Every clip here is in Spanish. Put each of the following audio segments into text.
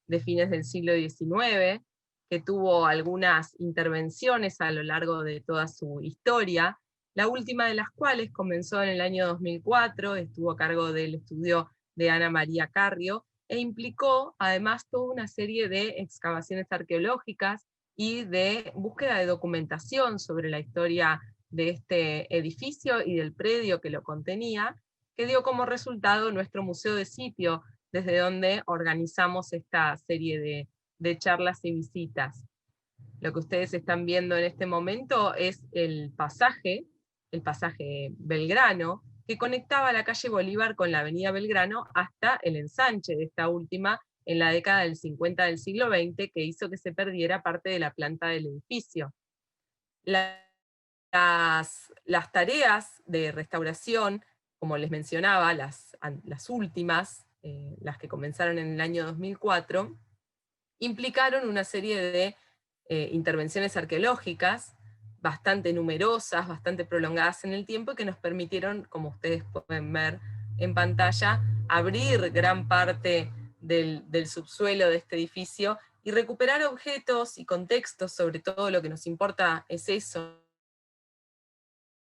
de fines del siglo XIX, que tuvo algunas intervenciones a lo largo de toda su historia, la última de las cuales comenzó en el año 2004, estuvo a cargo del estudio de Ana María Carrio, e implicó además toda una serie de excavaciones arqueológicas y de búsqueda de documentación sobre la historia de este edificio y del predio que lo contenía, que dio como resultado nuestro museo de sitio, desde donde organizamos esta serie de charlas y visitas. Lo que ustedes están viendo en este momento es el pasaje Belgrano, que conectaba la calle Bolívar con la avenida Belgrano hasta el ensanche de esta última en la década del 50 del siglo XX, que hizo que se perdiera parte de la planta del edificio. Las tareas de restauración, como les mencionaba, las últimas, las que comenzaron en el año 2004, implicaron una serie de intervenciones arqueológicas bastante numerosas, bastante prolongadas en el tiempo, que nos permitieron, como ustedes pueden ver en pantalla, abrir gran parte del subsuelo de este edificio y recuperar objetos y contextos. Sobre todo lo que nos importa es eso,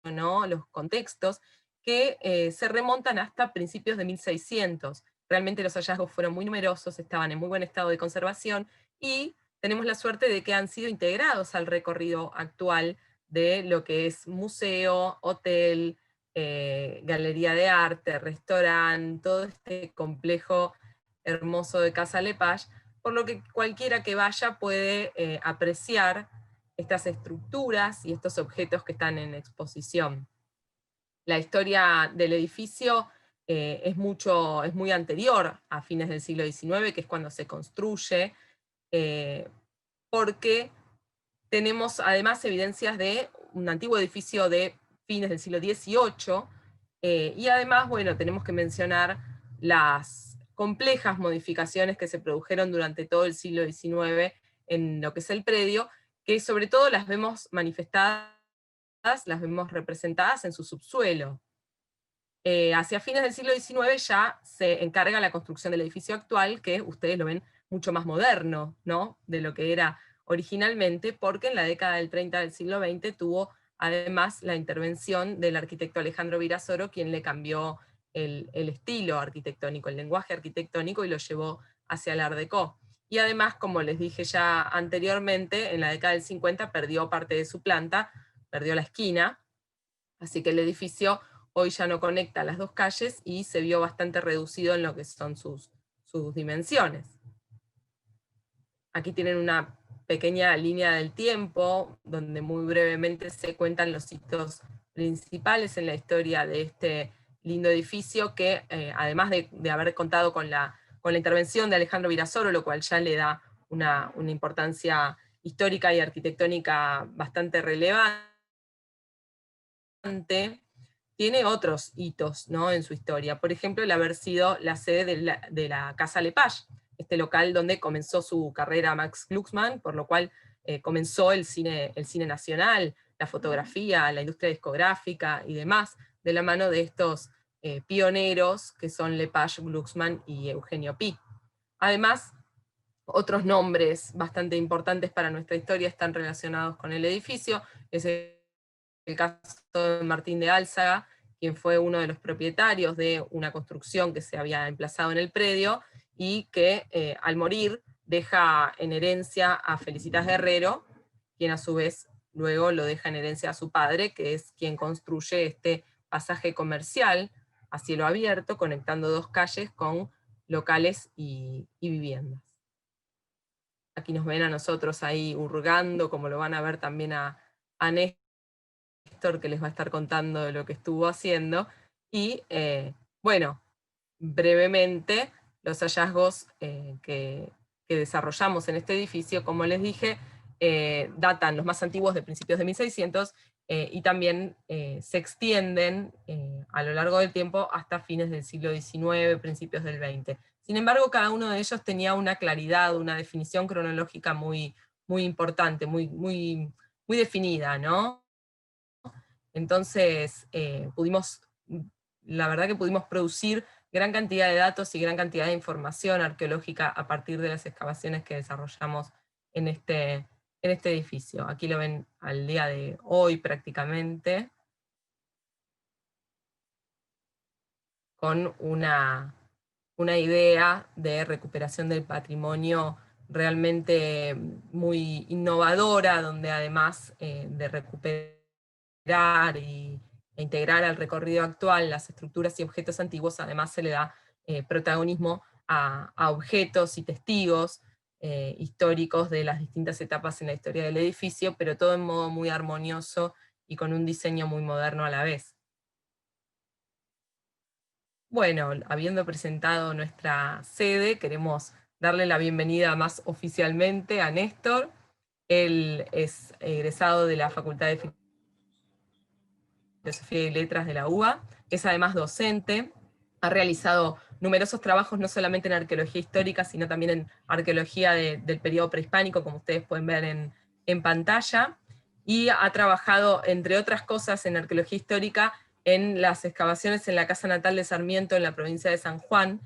¿no? Los contextos que se remontan hasta principios de 1600. Realmente los hallazgos fueron muy numerosos, estaban en muy buen estado de conservación, y tenemos la suerte de que han sido integrados al recorrido actual de lo que es museo, hotel, galería de arte, restaurante, todo este complejo hermoso de Casa Lepage, por lo que cualquiera que vaya puede apreciar estas estructuras y estos objetos que están en exposición. La historia del edificio es muy anterior a fines del siglo XIX, que es cuando se construye, porque tenemos además evidencias de un antiguo edificio de fines del siglo XVIII, y además, bueno, tenemos que mencionar las complejas modificaciones que se produjeron durante todo el siglo XIX en lo que es el predio, que sobre todo las vemos manifestadas, las vemos representadas en su subsuelo. Hacia fines del siglo XIX ya se encarga la construcción del edificio actual, que ustedes lo ven mucho más moderno, ¿no?, de lo que era originalmente, porque en la década del 30 del siglo XX tuvo además la intervención del arquitecto Alejandro Virasoro, quien le cambió el estilo arquitectónico, el lenguaje arquitectónico, y lo llevó hacia el Art Deco. Y además, como les dije ya anteriormente, en la década del 50 perdió parte de su planta, perdió la esquina, así que el edificio hoy ya no conecta las dos calles y se vio bastante reducido en lo que son sus dimensiones. Aquí tienen una pequeña línea del tiempo, donde muy brevemente se cuentan los hitos principales en la historia de este lindo edificio, que además de haber contado con la intervención de Alejandro Virasoro, lo cual ya le da una importancia histórica y arquitectónica bastante relevante, tiene otros hitos, ¿no?, en su historia. Por ejemplo, el haber sido la sede de la Casa Lepage, este local donde comenzó su carrera Max Glucksmann, por lo cual comenzó el cine nacional, la fotografía, la industria discográfica y demás, de la mano de estos pioneros que son Lepage, Glucksmann y Eugenio Pi. Además, otros nombres bastante importantes para nuestra historia están relacionados con el edificio. Es el caso de Martín de Álzaga, quien fue uno de los propietarios de una construcción que se había emplazado en el predio, y que al morir deja en herencia a Felicitas Guerrero, quien a su vez luego lo deja en herencia a su padre, que es quien construye este pasaje comercial a cielo abierto, conectando dos calles con locales y viviendas. Aquí nos ven a nosotros ahí hurgando, como lo van a ver también a Néstor, que les va a estar contando de lo que estuvo haciendo. Y bueno, brevemente, los hallazgos que desarrollamos en este edificio, como les dije, datan los más antiguos de principios de 1600, y también se extienden a lo largo del tiempo hasta fines del siglo XIX, principios del XX. Sin embargo, cada uno de ellos tenía una claridad, una definición cronológica muy, muy importante, muy definida, ¿no? Entonces, la verdad que pudimos producir gran cantidad de datos y gran cantidad de información arqueológica a partir de las excavaciones que desarrollamos en este edificio. Aquí lo ven al día de hoy prácticamente, con una idea de recuperación del patrimonio realmente muy innovadora, donde además de recuperar e integrar al recorrido actual las estructuras y objetos antiguos, además se le da protagonismo a objetos y testigos históricos de las distintas etapas en la historia del edificio, pero todo en modo muy armonioso y con un diseño muy moderno a la vez. Bueno, habiendo presentado nuestra sede, queremos darle la bienvenida más oficialmente a Néstor. Él es egresado de la Facultad de Filosofía y Letras de la UBA, es además docente, ha realizado numerosos trabajos no solamente en arqueología histórica, sino también en arqueología del periodo prehispánico, como ustedes pueden ver en pantalla, y ha trabajado, entre otras cosas, en arqueología histórica, en las excavaciones en la casa natal de Sarmiento, en la provincia de San Juan,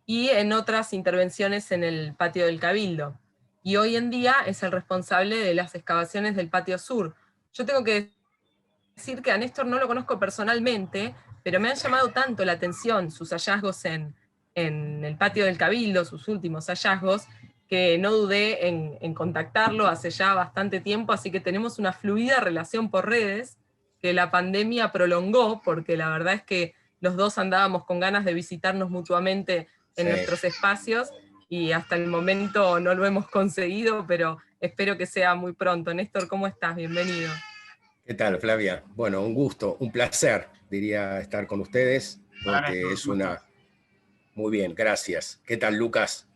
y en otras intervenciones en el patio del Cabildo. Y hoy en día es el responsable de las excavaciones del patio sur. Yo tengo que decir que a Néstor no lo conozco personalmente, pero me han llamado tanto la atención sus hallazgos en el patio del Cabildo, sus últimos hallazgos, que no dudé en contactarlo hace ya bastante tiempo, así que tenemos una fluida relación por redes que la pandemia prolongó, porque la verdad es que los dos andábamos con ganas de visitarnos mutuamente en Sí. nuestros espacios, y hasta el momento no lo hemos conseguido, pero espero que sea muy pronto. Néstor, ¿cómo estás? Bienvenido. ¿Qué tal, Flavia? Bueno, un gusto, un placer, diría, estar con ustedes, porque es una... Muy bien, gracias. ¿Qué tal, Lucas?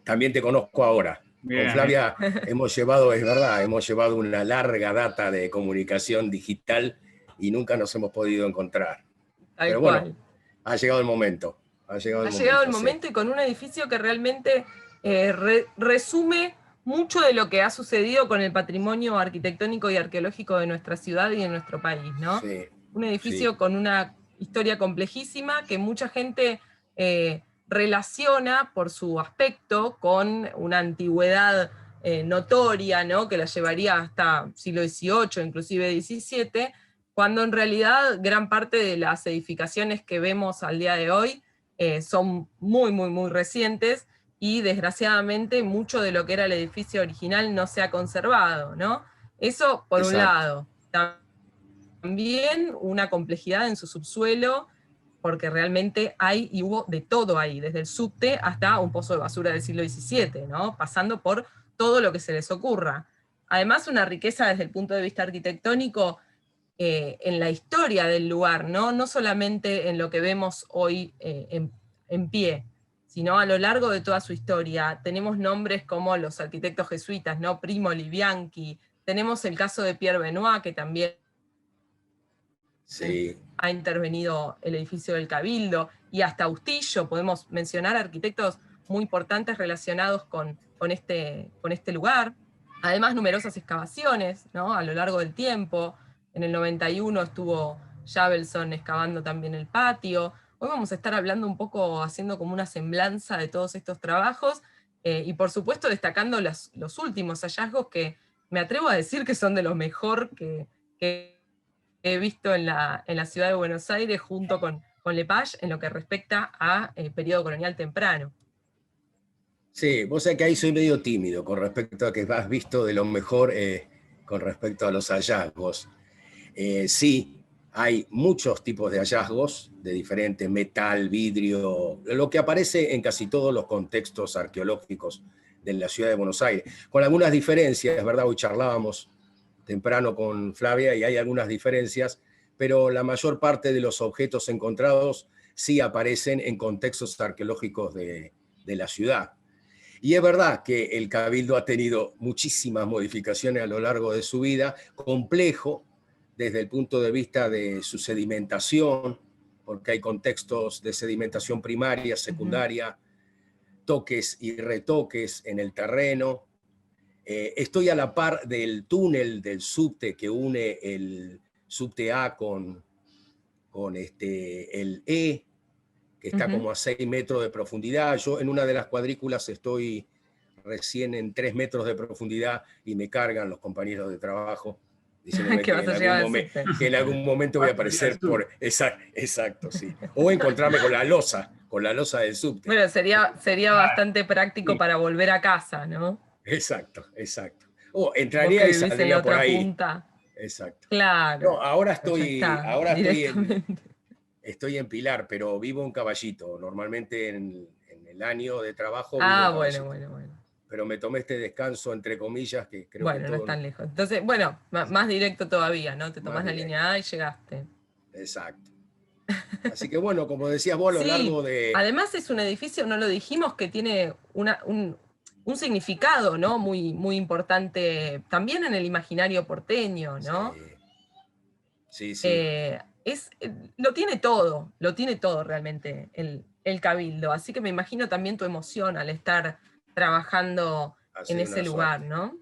También te conozco ahora. Con Bien, bien. Flavia hemos llevado, es verdad, hemos llevado una larga data de comunicación digital y nunca nos hemos podido encontrar. Tal Pero bueno, cual. ha llegado el momento. Ha llegado Ha el llegado el momento, sí. momento, y con un edificio que realmente resume mucho de lo que ha sucedido con el patrimonio arquitectónico y arqueológico de nuestra ciudad y de nuestro país, ¿no? Sí, Un edificio sí. con una historia complejísima que mucha gente relaciona por su aspecto con una antigüedad notoria, ¿no? Que la llevaría hasta siglo XVIII, inclusive XVII, cuando en realidad gran parte de las edificaciones que vemos al día de hoy son muy, muy, muy recientes, y desgraciadamente mucho de lo que era el edificio original no se ha conservado, ¿no? Eso por un Exacto. lado. También una complejidad en su subsuelo, porque realmente hay y hubo de todo ahí, desde el subte hasta un pozo de basura del siglo XVII, ¿no? Pasando por todo lo que se les ocurra. Además, una riqueza desde el punto de vista arquitectónico en la historia del lugar, ¿no? No solamente en lo que vemos hoy en pie, sino a lo largo de toda su historia. Tenemos nombres como los arquitectos jesuitas, ¿no? Primo Libianchi, tenemos el caso de Pierre Benoit, que también Sí. ha intervenido el edificio del Cabildo, y hasta Bustillo, podemos mencionar arquitectos muy importantes relacionados con este lugar. Además, numerosas excavaciones, ¿no? A lo largo del tiempo. En el 91 estuvo Javelson excavando también el patio. Hoy vamos a estar hablando un poco, haciendo como una semblanza de todos estos trabajos, y por supuesto destacando los últimos hallazgos, que me atrevo a decir que son de lo mejor que he visto en la ciudad de Buenos Aires, junto con Lepage, en lo que respecta a periodo colonial temprano. Sí, vos sabés que ahí soy medio tímido con respecto a que has visto de lo mejor con respecto a los hallazgos. Sí, hay muchos tipos de hallazgos de diferente metal, vidrio, lo que aparece en casi todos los contextos arqueológicos de la ciudad de Buenos Aires, con algunas diferencias, ¿verdad? Hoy charlábamos temprano con Flavia y hay algunas diferencias, pero la mayor parte de los objetos encontrados sí aparecen en contextos arqueológicos de la ciudad. Y es verdad que el Cabildo ha tenido muchísimas modificaciones a lo largo de su vida, complejo desde el punto de vista de su sedimentación, porque hay contextos de sedimentación primaria, secundaria, toques y retoques en el terreno. Estoy a la par del túnel del subte que une el subte A con el E, que está como a 6 metros de profundidad. Yo en una de las cuadrículas estoy recién en 3 metros de profundidad y me cargan los compañeros de trabajo diciéndome Que vas a llegar al subte. que en algún momento voy a aparecer por... Exacto, sí. O encontrarme con la losa del subte. Bueno, sería bastante práctico para volver a casa, ¿no? Exacto. O Vos entraría que y vivís en la saldría por otra ahí. punta. Exacto. Claro. No, ahora Ya está, directamente. estoy en Pilar, pero vivo en Caballito. Normalmente en el año de trabajo vivo en Ah, Caballito. bueno. Pero me tomé este descanso, entre comillas, que creo que Bueno, no es todo... tan lejos. Entonces, bueno, más directo todavía, ¿no? Te tomás Más la directo. línea A y llegaste. Exacto. Así que bueno, como decías vos, a lo Sí, largo de... además es un edificio, no lo dijimos, que tiene un significado, ¿no? Muy importante también en el imaginario porteño, ¿no? Sí. Lo tiene todo realmente el Cabildo. Así que me imagino también tu emoción al estar trabajando Ha en sido ese una lugar, suerte. ¿no?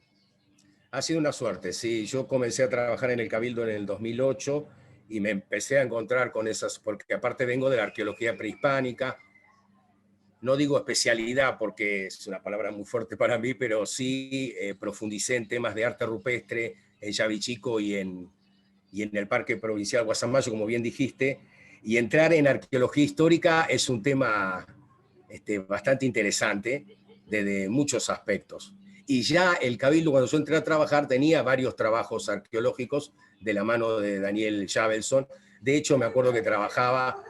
Ha sido una suerte, sí. Yo comencé a trabajar en el Cabildo en el 2008 y me empecé a encontrar con esas, porque aparte vengo de la arqueología prehispánica. No digo especialidad porque es una palabra muy fuerte para mí, pero sí profundicé en temas de arte rupestre en Yavichico y en el Parque Provincial Guasamayo, como bien dijiste. Y entrar en arqueología histórica es un tema bastante interesante desde muchos aspectos. Y ya el Cabildo, cuando yo entré a trabajar, tenía varios trabajos arqueológicos de la mano de Daniel Javelson. De hecho, me acuerdo que trabajaba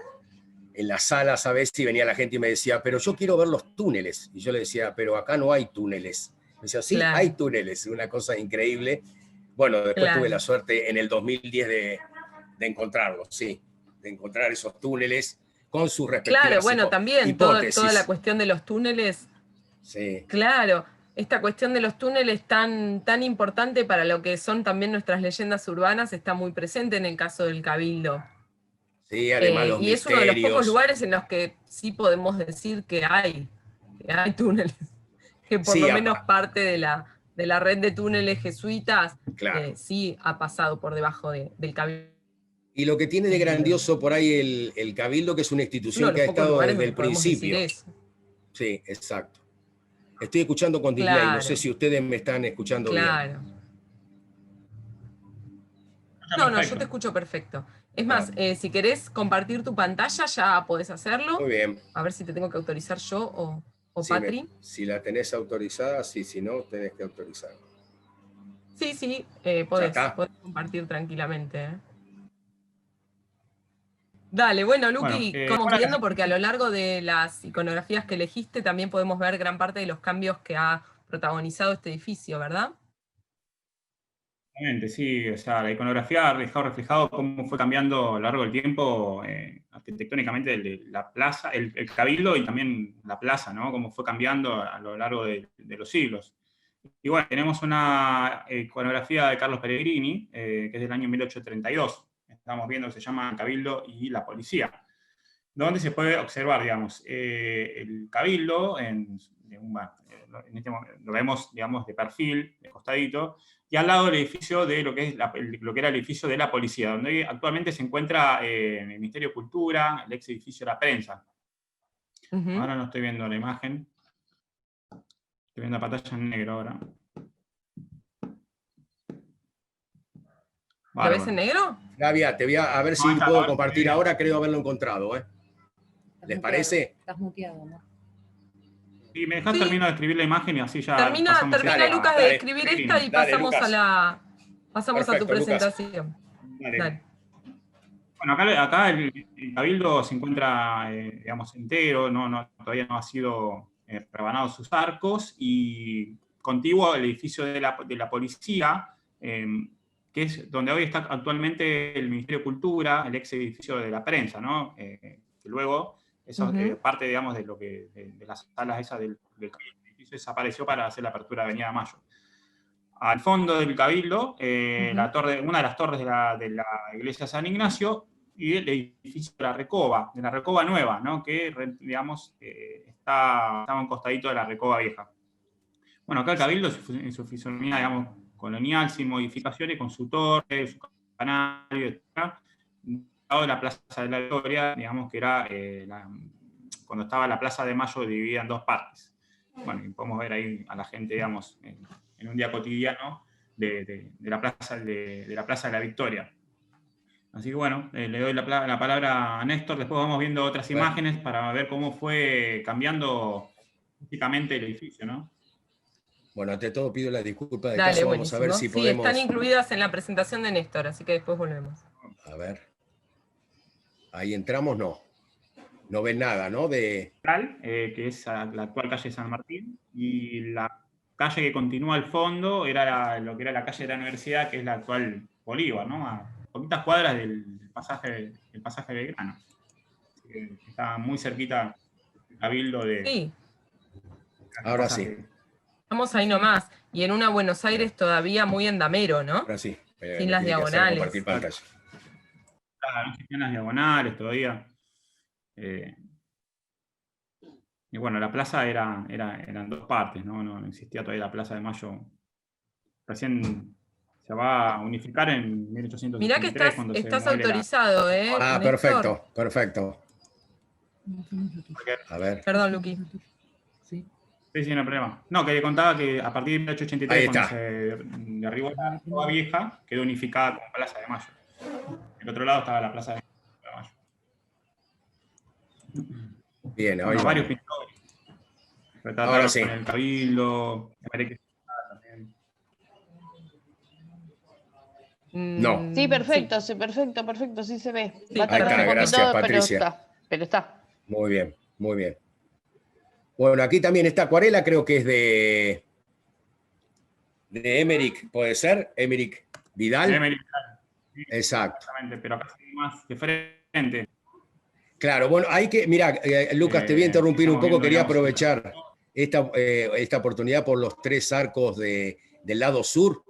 en las salas a veces y venía la gente y me decía, pero yo quiero ver los túneles. Y yo le decía, pero acá no hay túneles. Me decía, sí, hay Claro, túneles, una cosa increíble. Bueno, después tuve la claro. suerte en el 2010 de encontrarlos, sí, de encontrar esos túneles con sus Claro, respectivas bueno, también toda la hipótesis. cuestión de los túneles, Sí, claro, esta cuestión de los túneles tan importante para lo que son también nuestras leyendas urbanas está muy presente en el caso del Cabildo. sí, además los Y es uno de los pocos misterios. lugares en los que sí podemos decir que hay túneles, que por Sí, lo menos parte de la red de túneles jesuitas claro. sí ha pasado por debajo del Cabildo. Y lo que tiene de grandioso por ahí el Cabildo, que es una Es uno institución de que los ha pocos estado lugares desde donde el podemos decir principio. eso. Sí, exacto. Estoy escuchando con delay, no sé Claro, si ustedes me están escuchando bien. claro. No, yo te Perfecto. escucho perfecto. Es Ah, más, si querés compartir tu pantalla, ya podés muy hacerlo. bien. A ver si te tengo que autorizar yo o Si, Patri. si la tenés autorizada, sí, si no, tenés que autorizar. Sí, ¿Ya podés está? compartir tranquilamente. Dale, bueno, Bueno, Luqui, como viendo porque a lo largo de las iconografías que elegiste también podemos ver gran parte de los cambios que ha protagonizado este edificio, ¿verdad? exactamente, sí, o sea, la iconografía ha dejado reflejado cómo fue cambiando a lo largo del tiempo arquitectónicamente la plaza, el cabildo y también la plaza, ¿no? Cómo fue cambiando a lo largo de los siglos. Y bueno, tenemos una iconografía de Carlos Pellegrini, que es del año 1832. Estamos viendo que se llama Cabildo y la Policía, donde se puede observar, digamos, el cabildo, en este momento, lo vemos, digamos, de perfil, de costadito, y al lado el edificio de lo que, lo que era el edificio de la policía, donde actualmente se encuentra el Ministerio de Cultura, el ex edificio de la prensa. Ujú. Ahora no estoy viendo la imagen, estoy viendo la pantalla en negro ahora. ¿Lo ves en Bárbaro. negro? Flavia, te voy a ver No, ahí si está, puedo ahora se compartir ve. ahora, creo haberlo encontrado. ¿Les parece? Estás muteado, amor. Y me dejas Sí, terminar de escribir la imagen y así ya termina, pasamos termina Dale, Lucas de dale, escribir esta y dale, pasamos Lucas. pasamos a tu Perfecto, Lucas. presentación. Dale. Dale. Bueno, acá el cabildo se encuentra, digamos, entero, todavía no ha sido rebanado sus arcos, y contiguo al edificio de la policía, que es donde hoy está actualmente el Ministerio de Cultura, el ex edificio de la prensa, ¿no? Que luego, eso Ujú. parte, digamos, de las salas esas del edificio desapareció para hacer la apertura de Avenida Mayo. Al fondo del cabildo, Ujú. una de las torres de la iglesia San Ignacio, y el edificio de la Recoba Nueva, ¿no? Que, digamos, estaba a un costadito de la Recoba Vieja. Bueno, acá el cabildo en su fisonomía, digamos, colonial, sin modificaciones, con su torre, su campanario, etc. Al lado de la Plaza de la Victoria, digamos, que era cuando estaba la Plaza de Mayo dividida en dos partes. Bueno, y podemos ver ahí a la gente, digamos, en un día cotidiano de la Plaza de la Victoria. Así que bueno, le doy la palabra a Néstor, después vamos viendo otras imágenes para ver cómo fue cambiando físicamente el edificio, ¿no? Bueno, ante todo pido la disculpa de Dale, caso, buenísimo. vamos a ver si sí, podemos... están incluidas en la presentación de Néstor, así que después volvemos. A ver. Ahí entramos, no. No ven nada, ¿no? Que es la actual calle San Martín, y la calle que continúa al fondo era lo que era la calle de la Universidad, que es la actual Bolívar, ¿no? A poquitas cuadras del pasaje Belgrano. Así que está muy cerquita el Cabildo de... Sí. Ahora sí. Estamos ahí nomás. Y en una Buenos Aires todavía muy endamero, ¿no? Ahora sí. Sin las diagonales. Compartir pantalla. Claro, no existían las diagonales todavía. Y bueno, la plaza eran dos partes, ¿no? No existía todavía la Plaza de Mayo. Recién se va a unificar en 1873. Mirá que estás autorizado, ¿eh? Ah, Néstor. perfecto. A ver. Perdón, Luqui. Sí, no hay problema. No, que le contaba que a partir de 1883, cuando se derribó la Nueva Vieja, quedó unificada con Plaza de Mayo. Del otro lado estaba la Plaza de Mayo. Bien, bueno, varios pintores. Ahora sí. Con el Cabildo. No. Sí, perfecto, sí se ve. Sí. Va a tardar un poquito, gracias, Patricia. Pero está. Muy bien. Bueno, aquí también esta acuarela, creo que es de Emerick, ¿puede ser? Emerick Vidal. Emerick Vidal. Sí, exacto. Exactamente, pero casi más de frente. Claro, bueno, hay que, mira, Lucas, te voy a interrumpir un poco, quería aprovechar esta oportunidad por los tres arcos del lado sur.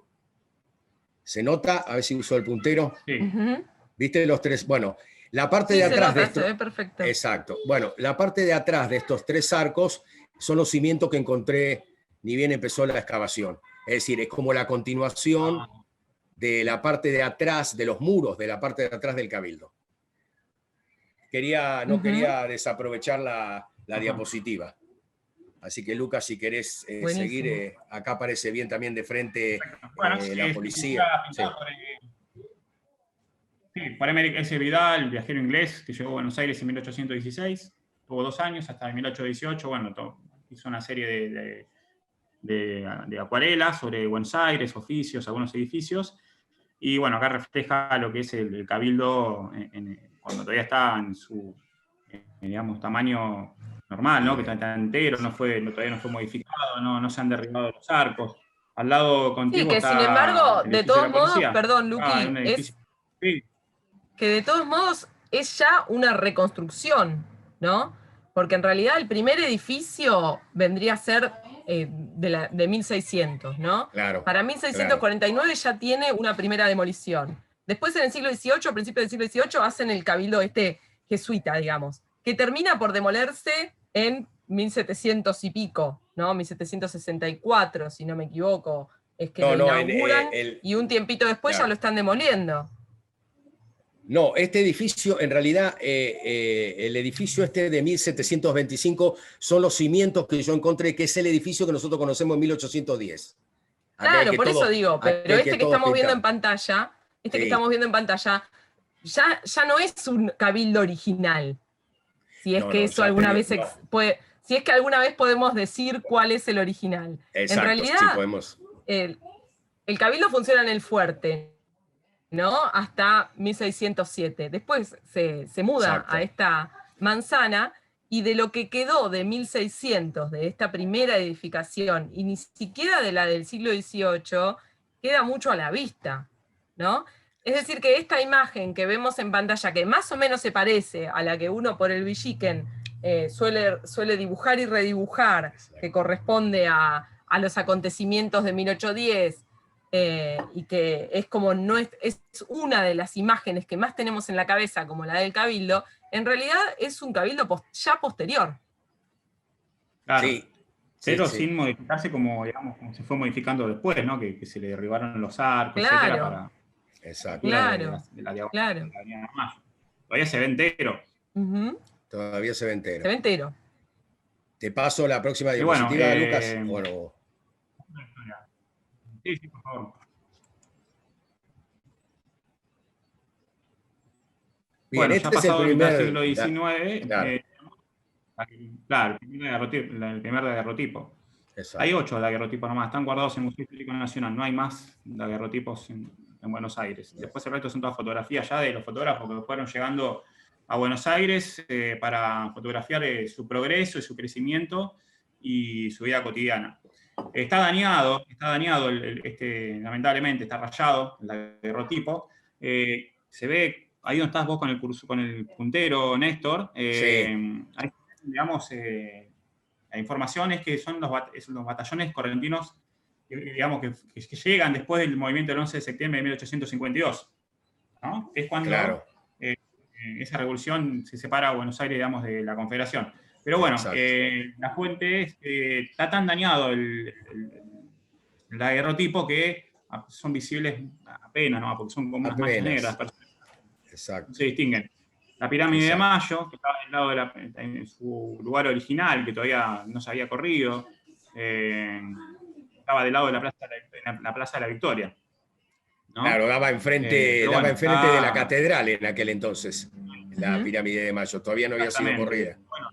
¿Se nota? A ver si uso el puntero. Sí. ¿Viste los tres? Bueno, la parte de atrás de esto. Se ve perfecto. Exacto. Bueno, la parte de atrás de estos tres arcos son los cimientos que encontré ni bien empezó la excavación. Es decir, es como la continuación de la parte de atrás, de los muros, de la parte de atrás del Cabildo. No quería desaprovechar la diapositiva. Así que, Lucas, si querés seguir, acá aparece bien también de frente la policía. Por Emerick S. Vidal, viajero inglés, que llegó a Buenos Aires en 1816, tuvo 2 años, hasta 1818, bueno, hizo una serie de acuarelas sobre Buenos Aires, oficios, algunos edificios, y bueno, acá refleja lo que es el Cabildo cuando todavía está en su, digamos, tamaño normal, ¿no? Que está entero, todavía no fue modificado, no se han derribado los arcos. Al lado contiguo que está sin embargo, el de edificio todos la policía. modos, perdón, Luqui, que de todos modos es ya una reconstrucción, ¿no? Porque en realidad el primer edificio vendría a ser de 1600, ¿no? Claro. Para 1649 ya tiene una primera demolición. Después en el siglo XVIII, a principios del siglo XVIII, hacen el cabildo jesuita, digamos, que termina por demolerse en 1700 y pico, ¿no? 1764, si no me equivoco, es que lo inauguran, y un tiempito después ya lo están demoliendo. No, este edificio, en realidad, el edificio de 1725 son los cimientos que yo encontré, que es el edificio que nosotros conocemos en 1810. Claro, por eso digo, pero este que estamos viendo en pantalla, ya no es un cabildo original. Si es que eso alguna vez si es que alguna vez podemos decir cuál es el original. Exacto, en realidad, sí podemos. El cabildo funciona en el fuerte, ¿no? Hasta 1607. Después se muda a esta manzana, y de lo que quedó de 1600, de esta primera edificación, y ni siquiera de la del siglo XVIII, queda mucho a la vista, ¿no? Es decir, que esta imagen que vemos en pantalla, que más o menos se parece a la que uno por el Villiquen suele dibujar y redibujar, que corresponde a los acontecimientos de 1810, y que es como es una de las imágenes que más tenemos en la cabeza, como la del Cabildo, en realidad es un Cabildo ya posterior. Claro. Sí. Pero sin modificarse como se fue modificando después, ¿no? Que se le derribaron los arcos, etcétera, para... Exacto. Claro, de la Todavía se ve entero. Todavía se ve entero. Se ve entero. ¿Te paso la próxima Y bueno, diapositiva, Lucas? Bueno, sí, sí, por favor. bien, Bueno, este ya es el pasado mitad del siglo primer... XIX, Claro, claro, el primer daguerrotipo. exacto. Hay 8 daguerrotipos nomás, están guardados en el Museo Histórico Nacional, no hay más daguerrotipos en Buenos Aires. Después el resto son todas fotografías ya de los fotógrafos que fueron llegando a Buenos Aires para fotografiar su progreso y su crecimiento y su vida cotidiana. Está dañado lamentablemente está rayado el daguerrotipo. Se ve, ahí donde estás vos con el puntero, Néstor, Sí. ahí, digamos, la información es que son los batallones correntinos digamos, que llegan después del movimiento del 11 de septiembre de 1852, ¿no? Es cuando Claro. Esa revolución se separa a Buenos Aires, digamos, de la Confederación. Pero bueno, la fuente está tan dañado el daguerrotipo que son visibles apenas, ¿no? Porque son como unas manchas negras. Exacto. No se distinguen. La pirámide de Mayo, que estaba del lado en su lugar original, que todavía no se había corrido, estaba del lado de la Plaza de la Victoria, ¿no? Claro, daba enfrente, bueno, de la catedral en aquel entonces, la pirámide de Mayo. Todavía no había sido corrida. Bueno,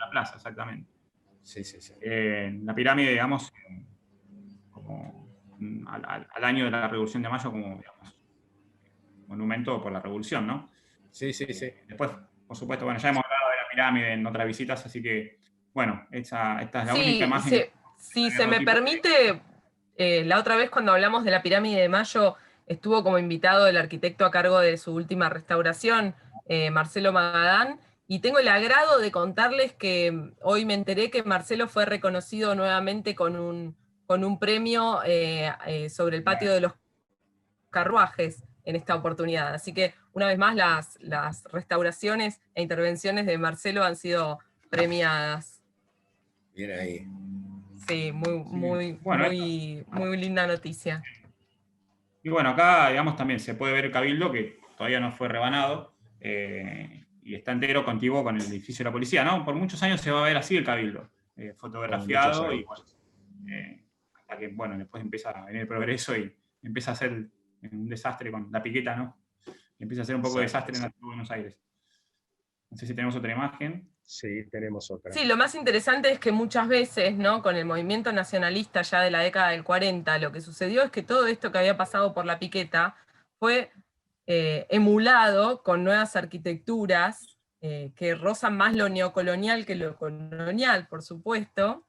la plaza, exactamente. Sí, sí, sí. La pirámide, digamos, como al año de la Revolución de Mayo, como, digamos, monumento por la Revolución, ¿no? Sí, sí, sí. Después, por supuesto, bueno, ya hemos hablado de la pirámide en otras visitas, así que, bueno, esta es la única imagen. Si se me permite, la otra vez cuando hablamos de la pirámide de Mayo, estuvo como invitado el arquitecto a cargo de su última restauración, Marcelo Magadán, y tengo el agrado de contarles que hoy me enteré que Marcelo fue reconocido nuevamente con un premio sobre el patio de los carruajes en esta oportunidad. Así que, una vez más, las restauraciones e intervenciones de Marcelo han sido premiadas. Bien ahí. Sí, muy linda noticia. Y bueno, acá, digamos, también se puede ver el Cabildo, que todavía no fue rebanado, y está entero, contiguo con el edificio de la policía, ¿no? Por muchos años se va a ver así el Cabildo, fotografiado, y bueno, hasta que, bueno, después empieza a venir el progreso y empieza a ser un desastre con la piqueta, ¿no? Empieza a ser un poco de desastre en la ciudad de Buenos Aires. No sé si tenemos otra imagen. Sí, tenemos otra. Sí, lo más interesante es que muchas veces, ¿no? Con el movimiento nacionalista ya de la década del 40, lo que sucedió es que todo esto que había pasado por la piqueta fue emulado con nuevas arquitecturas que rozan más lo neocolonial que lo colonial, por supuesto,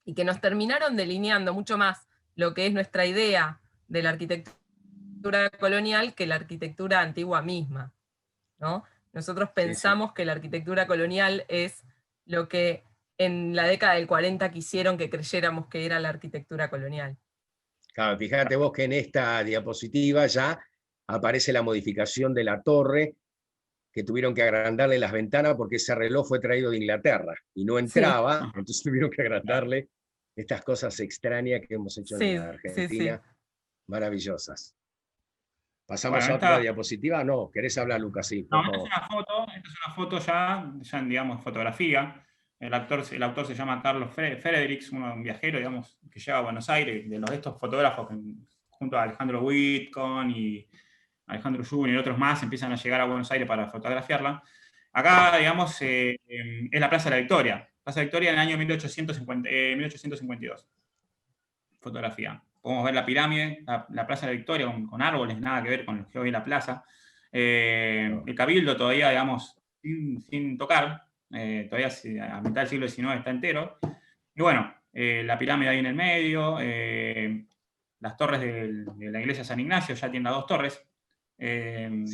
y que nos terminaron delineando mucho más lo que es nuestra idea de la arquitectura colonial que la arquitectura antigua misma, ¿no? Nosotros pensamos que la arquitectura colonial es lo que en la década del 40 quisieron que creyéramos que era la arquitectura colonial. Claro, fíjate vos que en esta diapositiva ya aparece la modificación de la torre, que tuvieron que agrandarle las ventanas porque ese reloj fue traído de Inglaterra y no entraba, entonces tuvieron que agrandarle estas cosas extrañas que hemos hecho en la Argentina, maravillosas. ¿Pasamos a otra diapositiva? No, ¿querés hablar, Lucas? Sí, no, esta es una foto ya digamos, fotografía. El autor se llama Carlos Fredericks, un viajero, digamos, que llega a Buenos Aires, de estos fotógrafos que, junto a Alejandro Whitcomb y Alejandro Junior y otros más, empiezan a llegar a Buenos Aires para fotografiarla. Acá, digamos, es la Plaza de la Victoria. Plaza de la Victoria en el año 1852. Fotografía. Podemos ver la pirámide, la Plaza de la Victoria con árboles, nada que ver con lo que hoy es la plaza. El Cabildo todavía, digamos, sin tocar, todavía a mitad del siglo XIX está entero. Y bueno, la pirámide ahí en el medio, las torres de la iglesia de San Ignacio, ya tienen las 2 torres. El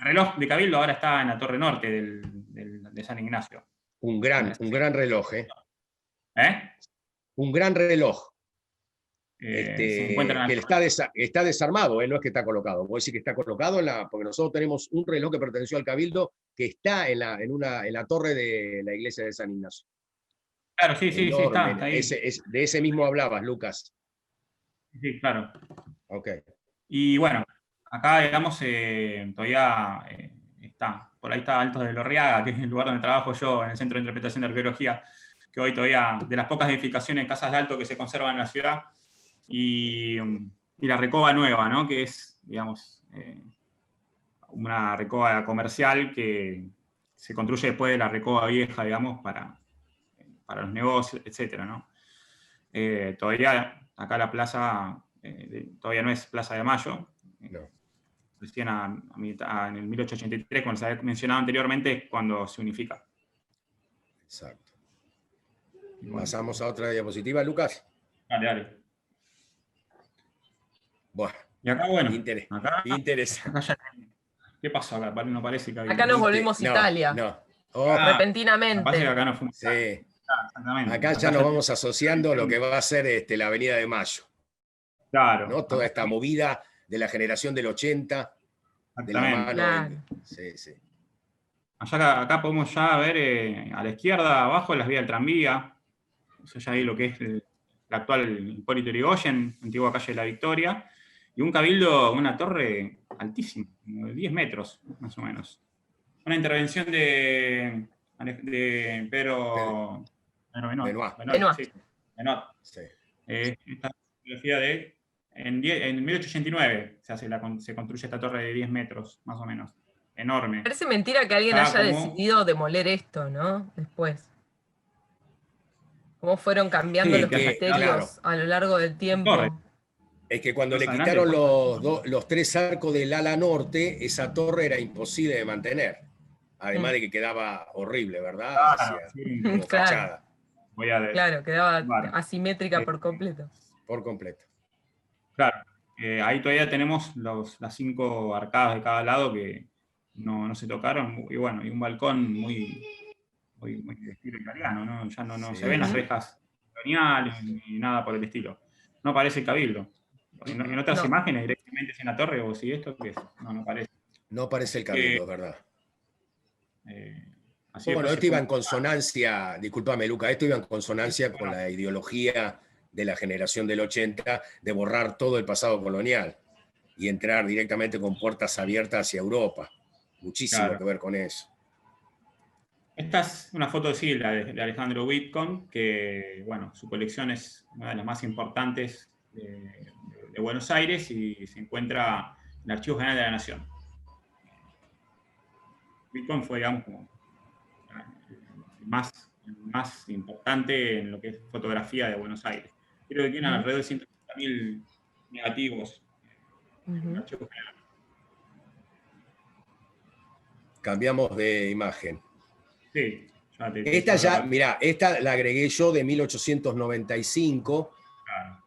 reloj de Cabildo ahora está en la torre norte de San Ignacio. Un gran reloj, ¿eh? Un gran reloj. Se encuentra que está desarmado, no es que está colocado. Voy a decir que está colocado porque nosotros tenemos un reloj que perteneció al Cabildo que está en la torre de la iglesia de San Ignacio. Claro, sí, está ahí. De ese mismo hablabas, Lucas. Sí, claro. Ok. Y bueno, acá, digamos, todavía por ahí está Altos de Lorriaga, que es el lugar donde trabajo yo, en el Centro de Interpretación de Arqueología, que hoy todavía, de las pocas edificaciones, casas de alto que se conservan en la ciudad, y la Recoba Nueva, ¿no? Que es, digamos, una recoba comercial que se construye después de la Recoba Vieja, digamos, para los negocios, etcétera, ¿no? Todavía acá la plaza todavía no es Plaza de Mayo. No. Recién en el 1883, como se había mencionado anteriormente, cuando se unifica. Exacto. Bueno, Pasamos a otra diapositiva, Lucas. dale. Bueno, Y acá, bueno, interesante. acá ya, ¿qué pasó acá? No parece que había... Acá nos volvimos Italia. No. Oh, repentinamente. Parece que acá no fuimos. sí. Exactamente. Acá ya nos vamos asociando a lo que va a ser la Avenida de Mayo, Claro. ¿no? Toda esta movida de la generación del 80, de la mano. Claro. Sí, sí. Acá podemos ya ver a la izquierda, abajo, las vías del tranvía. Eso ya ahí lo que es la actual Hipólito Yrigoyen, antigua calle de la Victoria. Y un cabildo, una torre altísima, como de 10 metros, más o menos. Una intervención de Pedro Benoit. Sí, Benoit. Sí. Esta fotografía en 1889 se construye esta torre de 10 metros, más o menos. Enorme. Parece mentira que alguien haya decidido demoler esto, ¿no? Después. Cómo fueron cambiando los criterios a lo largo del tiempo. Es que cuando le quitaron los 3 arcos del ala norte, esa torre era imposible de mantener. Además de que quedaba horrible, ¿verdad? Como fachada. Claro, quedaba asimétrica por completo. Por completo. Claro. Ahí todavía tenemos las 5 arcadas de cada lado que no se tocaron. Y bueno, y un balcón muy de estilo italiano, ¿no? Ya no se ven las rejas coloniales ni nada por el estilo. No parece el cabildo. En otras imágenes directamente en la torre, o si esto, ¿qué es? No parece. No parece el cabildo, es verdad. Bueno, esto iba en consonancia, discúlpame Luca, esto iba en consonancia con la ideología de la generación del 80 de borrar todo el pasado colonial y entrar directamente con puertas abiertas hacia Europa. Muchísimo que ver con eso. Esta es una foto de de Alejandro Whitcomb, que bueno, su colección es una de las más importantes de Buenos Aires y se encuentra en el Archivo General de la Nación. Whitcomb fue, digamos, como el más importante en lo que es fotografía de Buenos Aires. Creo que tiene alrededor de 150.000 negativos en el Archivo General. Cambiamos de imagen. Sí. Esta la agregué yo de 1895. Claro.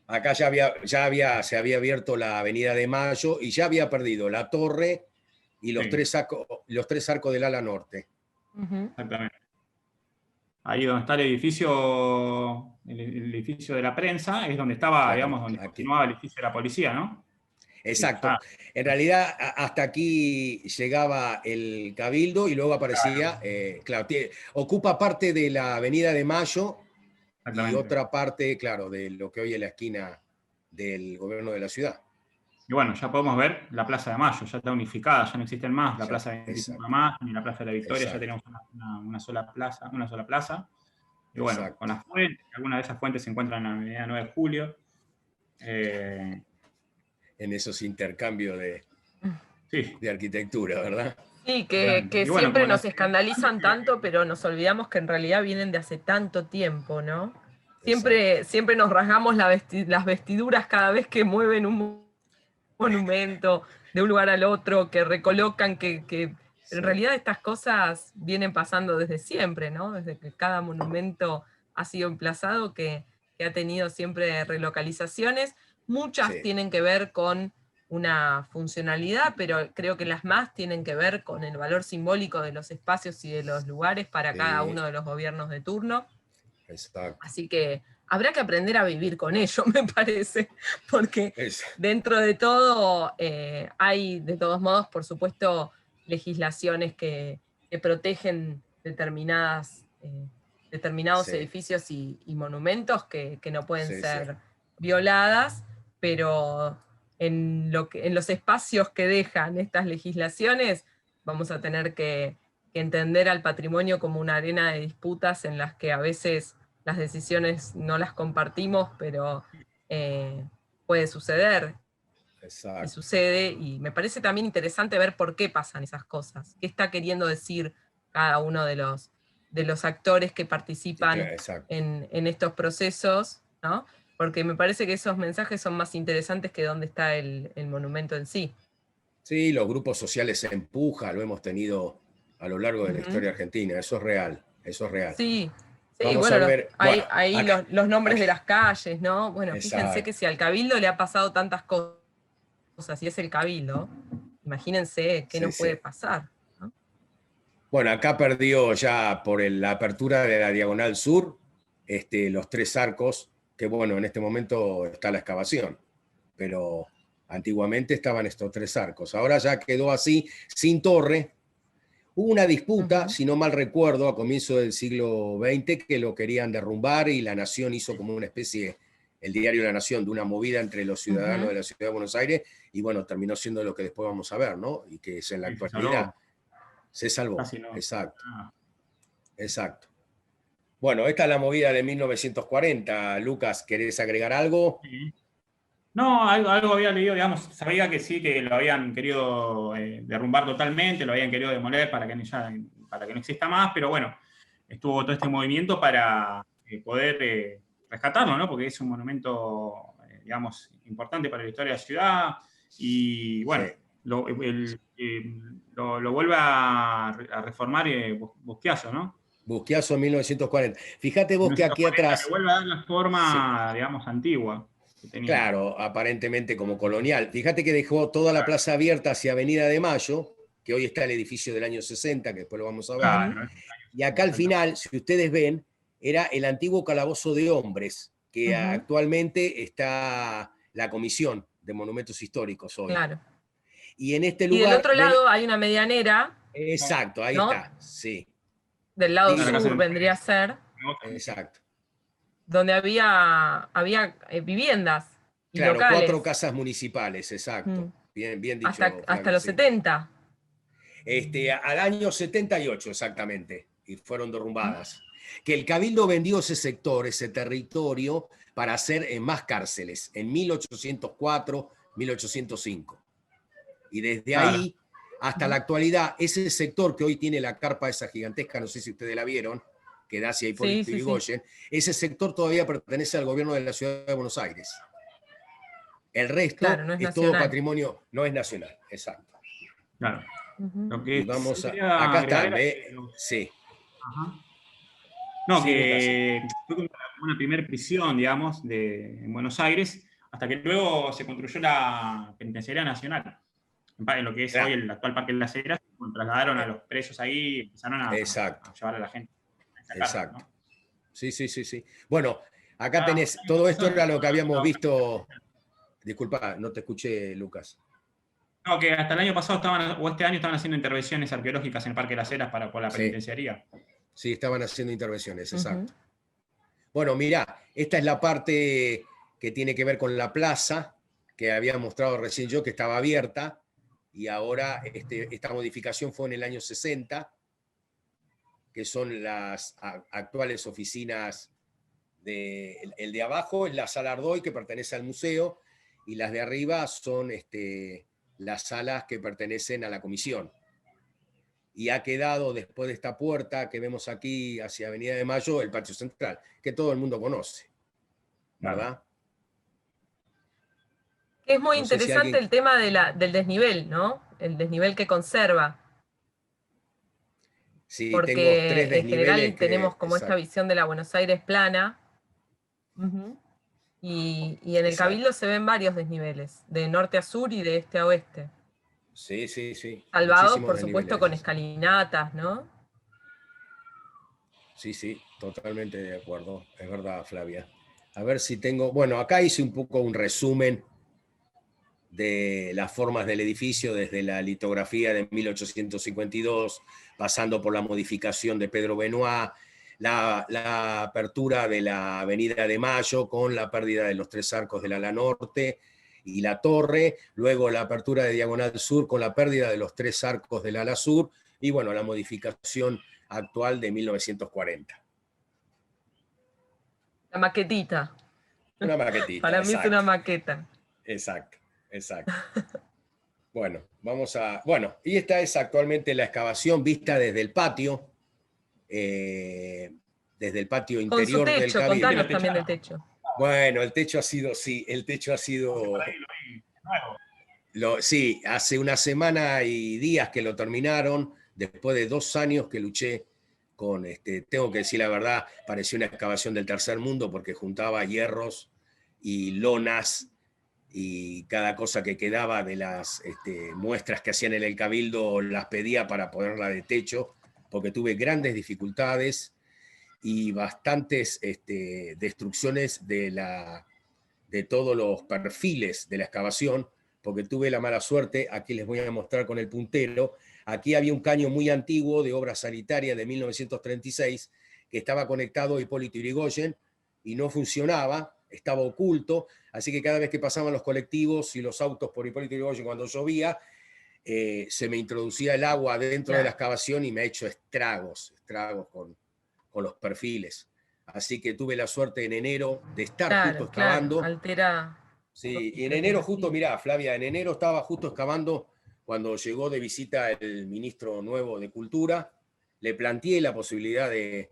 Acá se había abierto la Avenida de Mayo y ya había perdido la torre y los 3 arcos del ala norte. Exactamente. Ahí donde está el edificio de la prensa, es donde estaba, digamos, donde continuaba el edificio de la policía, ¿no? Exacto. En realidad, hasta aquí llegaba el Cabildo y luego aparecía, ocupa parte de la Avenida de Mayo y otra parte, claro, de lo que hoy es la esquina del gobierno de la ciudad. Y bueno, ya podemos ver la Plaza de Mayo, ya está unificada, ya no existen más la Plaza de 25 de Mayo ni la Plaza de la Victoria, ya tenemos una sola plaza. Y bueno, con las fuentes, algunas de esas fuentes se encuentran en la Avenida 9 de Julio. En esos intercambios de arquitectura, ¿verdad? Sí, que siempre nos escandalizan tanto, pero nos olvidamos que en realidad vienen de hace tanto tiempo, ¿no? Siempre nos rasgamos las vestiduras cada vez que mueven un monumento de un lugar al otro, que recolocan, que en realidad estas cosas vienen pasando desde siempre, ¿no? Desde que cada monumento ha sido emplazado, que ha tenido siempre relocalizaciones. Muchas tienen que ver con una funcionalidad, pero creo que las más tienen que ver con el valor simbólico de los espacios y de los lugares para cada uno de los gobiernos de turno. Exacto. Así que habrá que aprender a vivir con ello, me parece, porque dentro de todo hay, de todos modos, por supuesto, legislaciones que protegen determinados edificios y monumentos que no pueden ser violadas, pero en los espacios que dejan estas legislaciones vamos a tener que entender al patrimonio como una arena de disputas en las que a veces las decisiones no las compartimos, pero puede suceder. Exacto. Y sucede, y me parece también interesante ver por qué pasan esas cosas, qué está queriendo decir cada uno de los actores que participan en estos procesos, ¿no? Porque me parece que esos mensajes son más interesantes que dónde está el monumento en sí. Sí, los grupos sociales se empujan, lo hemos tenido a lo largo de la historia argentina, eso es real, eso es real. Sí, sí, Vamos bueno, a ver, ahí acá, los nombres de las calles, ¿no? Bueno, fíjense que exacto. si al Cabildo le ha pasado tantas cosas, y es el Cabildo, imagínense qué Sí, no puede sí. pasar, ¿no? Bueno, acá perdió ya por la apertura de la Diagonal Sur, los 3 arcos, que bueno, en este momento está la excavación, pero antiguamente estaban estos 3 arcos. Ahora ya quedó así, sin torre. Hubo una disputa, si no mal recuerdo, a comienzos del siglo XX, que lo querían derrumbar y la Nación hizo como una especie, el diario La Nación, de una movida entre los ciudadanos de la ciudad de Buenos Aires, y bueno, terminó siendo lo que después vamos a ver, ¿no? Y que es en la actualidad. Se salvó, Casi no. exacto. Exacto. Bueno, esta es la movida de 1940. Lucas, ¿querés agregar algo? Sí. No, algo había leído, digamos, sabía que sí, que lo habían querido derrumbar totalmente, lo habían querido demoler para que no exista más, pero bueno, estuvo todo este movimiento para poder rescatarlo, ¿no? Porque es un monumento, digamos, importante para la historia de la ciudad, y bueno, Sí. lo vuelve a reformar Busquiazo, ¿no? Busquiazo 1940. Fíjate vos que aquí 1940 atrás... le vuelve a dar la Sí, forma, digamos, antigua que tenía. claro, aparentemente como colonial. Fíjate que dejó toda la plaza abierta hacia Avenida de Mayo, que hoy está el edificio del año 60, que después lo vamos a ver. Claro, Y acá al final, si ustedes ven, era el antiguo calabozo de hombres, que actualmente está la Comisión de Monumentos Históricos hoy. Claro. Y en este Y del lugar... otro lado hay una medianera. Exacto, ahí ¿no? está, sí. Del lado Digo, sur vendría a ser, exacto. donde había viviendas y Claro, locales. 4 casas municipales, exacto. Bien dicho, hasta Flavia, los sí. 70. Al año 78 exactamente, y fueron derrumbadas. Que el Cabildo vendió ese sector, ese territorio, para hacer más cárceles, en 1804, 1805. Y desde ahí hasta la actualidad, ese sector que hoy tiene la carpa esa gigantesca, no sé si ustedes la vieron, que da hacia Hipólito Yrigoyen, ese sector todavía pertenece al gobierno de la ciudad de Buenos Aires. El resto no es todo patrimonio, no es nacional, exacto. Claro. Lo que y vamos quería acá agregar están, era que sí. Ajá. No, Sí, que fue como una primera prisión, digamos, en Buenos Aires, hasta que luego se construyó la Penitenciaría Nacional, en lo que es hoy el actual Parque de las Heras. Trasladaron a los presos ahí y empezaron a llevar a la gente. Exacto. ¿No? Sí. Bueno, acá tenés, todo esto era lo que habíamos visto. Disculpa, no te escuché, Lucas. No, que hasta el año pasado este año estaban haciendo intervenciones arqueológicas en el Parque de las Heras por la penitenciaría. Sí, estaban haciendo intervenciones, exacto. Bueno, mirá, esta es la parte que tiene que ver con la plaza, que había mostrado recién yo, que estaba abierta, y ahora esta modificación fue en el año 60, que son las actuales oficinas el de abajo es la sala Ardoy, que pertenece al museo, y las de arriba son las salas que pertenecen a la comisión. Y ha quedado después de esta puerta que vemos aquí hacia Avenida de Mayo, el patio central, que todo el mundo conoce, ¿verdad? Que es muy interesante el tema del desnivel, ¿no? El desnivel que conserva. Sí, porque tengo 3 desniveles en general tenemos como esta visión de la Buenos Aires plana. Y en el Cabildo se ven varios desniveles, de norte a sur y de este a oeste. Sí. Salvados, por supuesto, con escalinatas, ¿no? Sí, totalmente de acuerdo. Es verdad, Flavia. A ver si tengo... Bueno, acá hice un poco un resumen de las formas del edificio, desde la litografía de 1852, pasando por la modificación de Pedro Benoit, la apertura de la Avenida de Mayo con la pérdida de los 3 arcos del ala norte, y la torre, luego la apertura de diagonal sur con la pérdida de los 3 arcos del ala sur, y bueno, la modificación actual de 1940. La maquetita. Una maquetita. Para mí es una maqueta. Exacto, exacto. Bueno, Bueno, y esta es actualmente la excavación vista desde el patio, desde el patio interior Con su del techo, Cabildo. contanos también del techo. Bueno, el techo ha sido, sí, el techo ha sido... Sí, hace una semana y días que lo terminaron, después de 2 años que luché con, tengo que decir la verdad, parecía una excavación del tercer mundo porque juntaba hierros y lonas y cada cosa que quedaba de las muestras que hacían en el Cabildo las pedía para ponerla de techo, porque tuve grandes dificultades y bastantes destrucciones de todos los perfiles de la excavación, porque tuve la mala suerte, aquí les voy a mostrar con el puntero, aquí había un caño muy antiguo de obra sanitaria de 1936, que estaba conectado a Hipólito Yrigoyen y no funcionaba, estaba oculto, así que cada vez que pasaban los colectivos y los autos por Hipólito Yrigoyen cuando llovía, se me introducía el agua dentro de la excavación y me ha hecho estragos con los perfiles. Así que tuve la suerte en enero de estar justo excavando. Altera. Sí, y en enero justo, mirá, Flavia, en enero estaba justo excavando cuando llegó de visita el ministro nuevo de Cultura. Le planteé la posibilidad de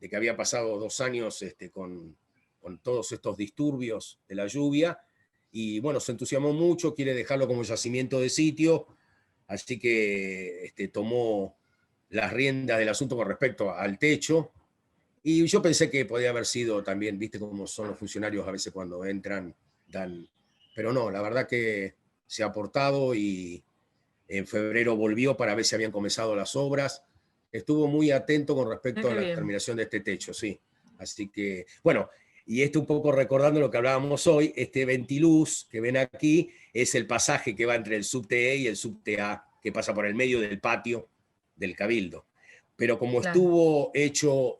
que había pasado 2 años con todos estos disturbios de la lluvia. Y bueno, se entusiasmó mucho, quiere dejarlo como yacimiento de sitio. Así que tomó las riendas del asunto con respecto al techo. Y yo pensé que podía haber sido también, viste cómo son los funcionarios a veces cuando entran, pero no, la verdad que se ha portado y en febrero volvió para ver si habían comenzado las obras. Estuvo muy atento con respecto a la terminación de este techo, sí. Así que, bueno, y un poco recordando lo que hablábamos hoy, este ventiluz que ven aquí es el pasaje que va entre el subte E y el subte A, que pasa por el medio del patio del Cabildo. Pero como estuvo hecho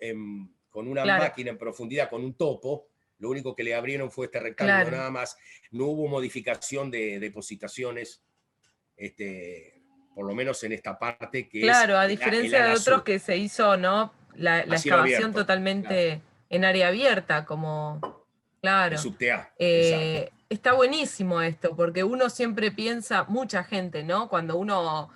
con una máquina en profundidad, con un topo, lo único que le abrieron fue este rectángulo nada más. No hubo modificación de depositaciones, por lo menos en esta parte que es a diferencia de otros que se hizo, ¿no? La excavación abierto, totalmente en área abierta, como... El subte A, está buenísimo esto, porque uno siempre piensa, mucha gente, ¿no? Cuando uno...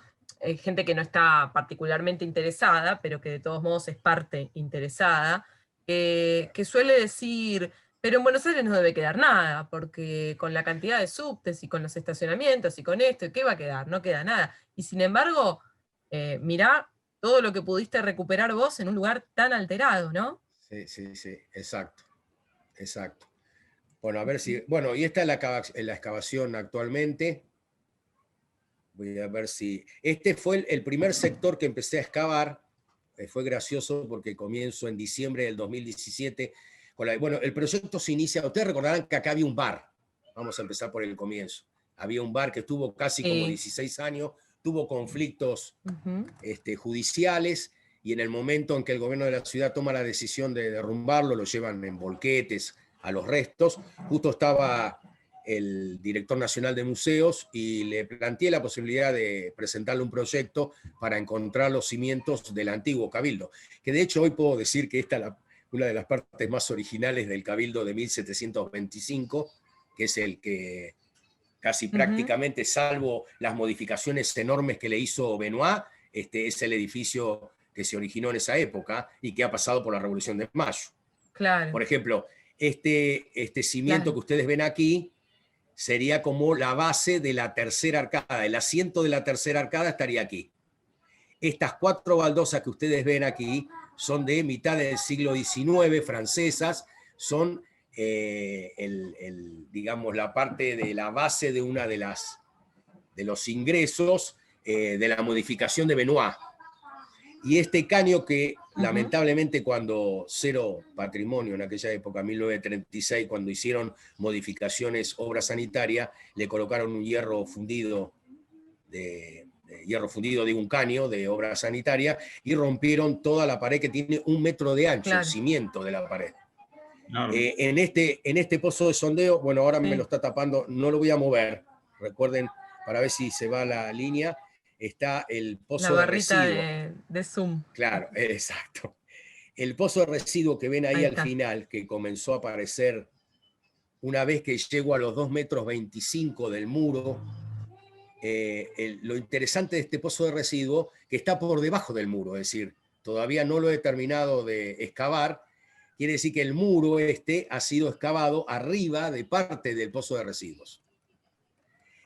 gente que no está particularmente interesada, pero que de todos modos es parte interesada, que suele decir, pero en Buenos Aires no debe quedar nada, porque con la cantidad de subtes y con los estacionamientos y con esto, ¿qué va a quedar? No queda nada. Y sin embargo, mirá todo lo que pudiste recuperar vos en un lugar tan alterado, ¿no? Sí, exacto. Bueno, a ver si... Bueno, y esta es la excavación actualmente. Voy a ver si... Este fue el primer sector que empecé a excavar. Fue gracioso porque comienzo en diciembre del 2017. Bueno, el proyecto se inicia... Ustedes recordarán que acá había un bar. Vamos a empezar por el comienzo. Había un bar que estuvo casi como 16 años, tuvo conflictos judiciales, y en el momento en que el gobierno de la ciudad toma la decisión de derrumbarlo, lo llevan en volquetes a los restos. Justo estaba el director nacional de museos y le planteé la posibilidad de presentarle un proyecto para encontrar los cimientos del antiguo Cabildo, que de hecho hoy puedo decir que esta es una de las partes más originales del Cabildo de 1725, que es el que casi prácticamente, salvo las modificaciones enormes que le hizo Benoit, es el edificio que se originó en esa época y que ha pasado por la Revolución de Mayo. Claro. Por ejemplo, este cimiento que ustedes ven aquí sería como la base de la tercera arcada, el asiento de la tercera arcada estaría aquí. Estas 4 baldosas que ustedes ven aquí son de mitad del siglo XIX, francesas, son digamos, la parte de la base de una de los ingresos de la modificación de Benoit. Y este caño que lamentablemente cuando cero patrimonio en aquella época, 1936, cuando hicieron modificaciones, obra sanitaria, le colocaron un hierro fundido de un caño de obra sanitaria y rompieron toda la pared que tiene 1 metro de ancho, el cimiento de la pared. Enorme. En este pozo de sondeo, bueno, ahora me Sí. lo está tapando, no lo voy a mover. Recuerden, para ver si se va la línea, está el La pozo de barrita residuos. de zoom. Claro, exacto. El pozo de residuos que ven ahí Ahí al está. final, que comenzó a aparecer una vez que llego a los 2,25 metros del muro, lo interesante de este pozo de residuos, que está por debajo del muro, es decir, todavía no lo he terminado de excavar, quiere decir que el muro ha sido excavado arriba de parte del pozo de residuos.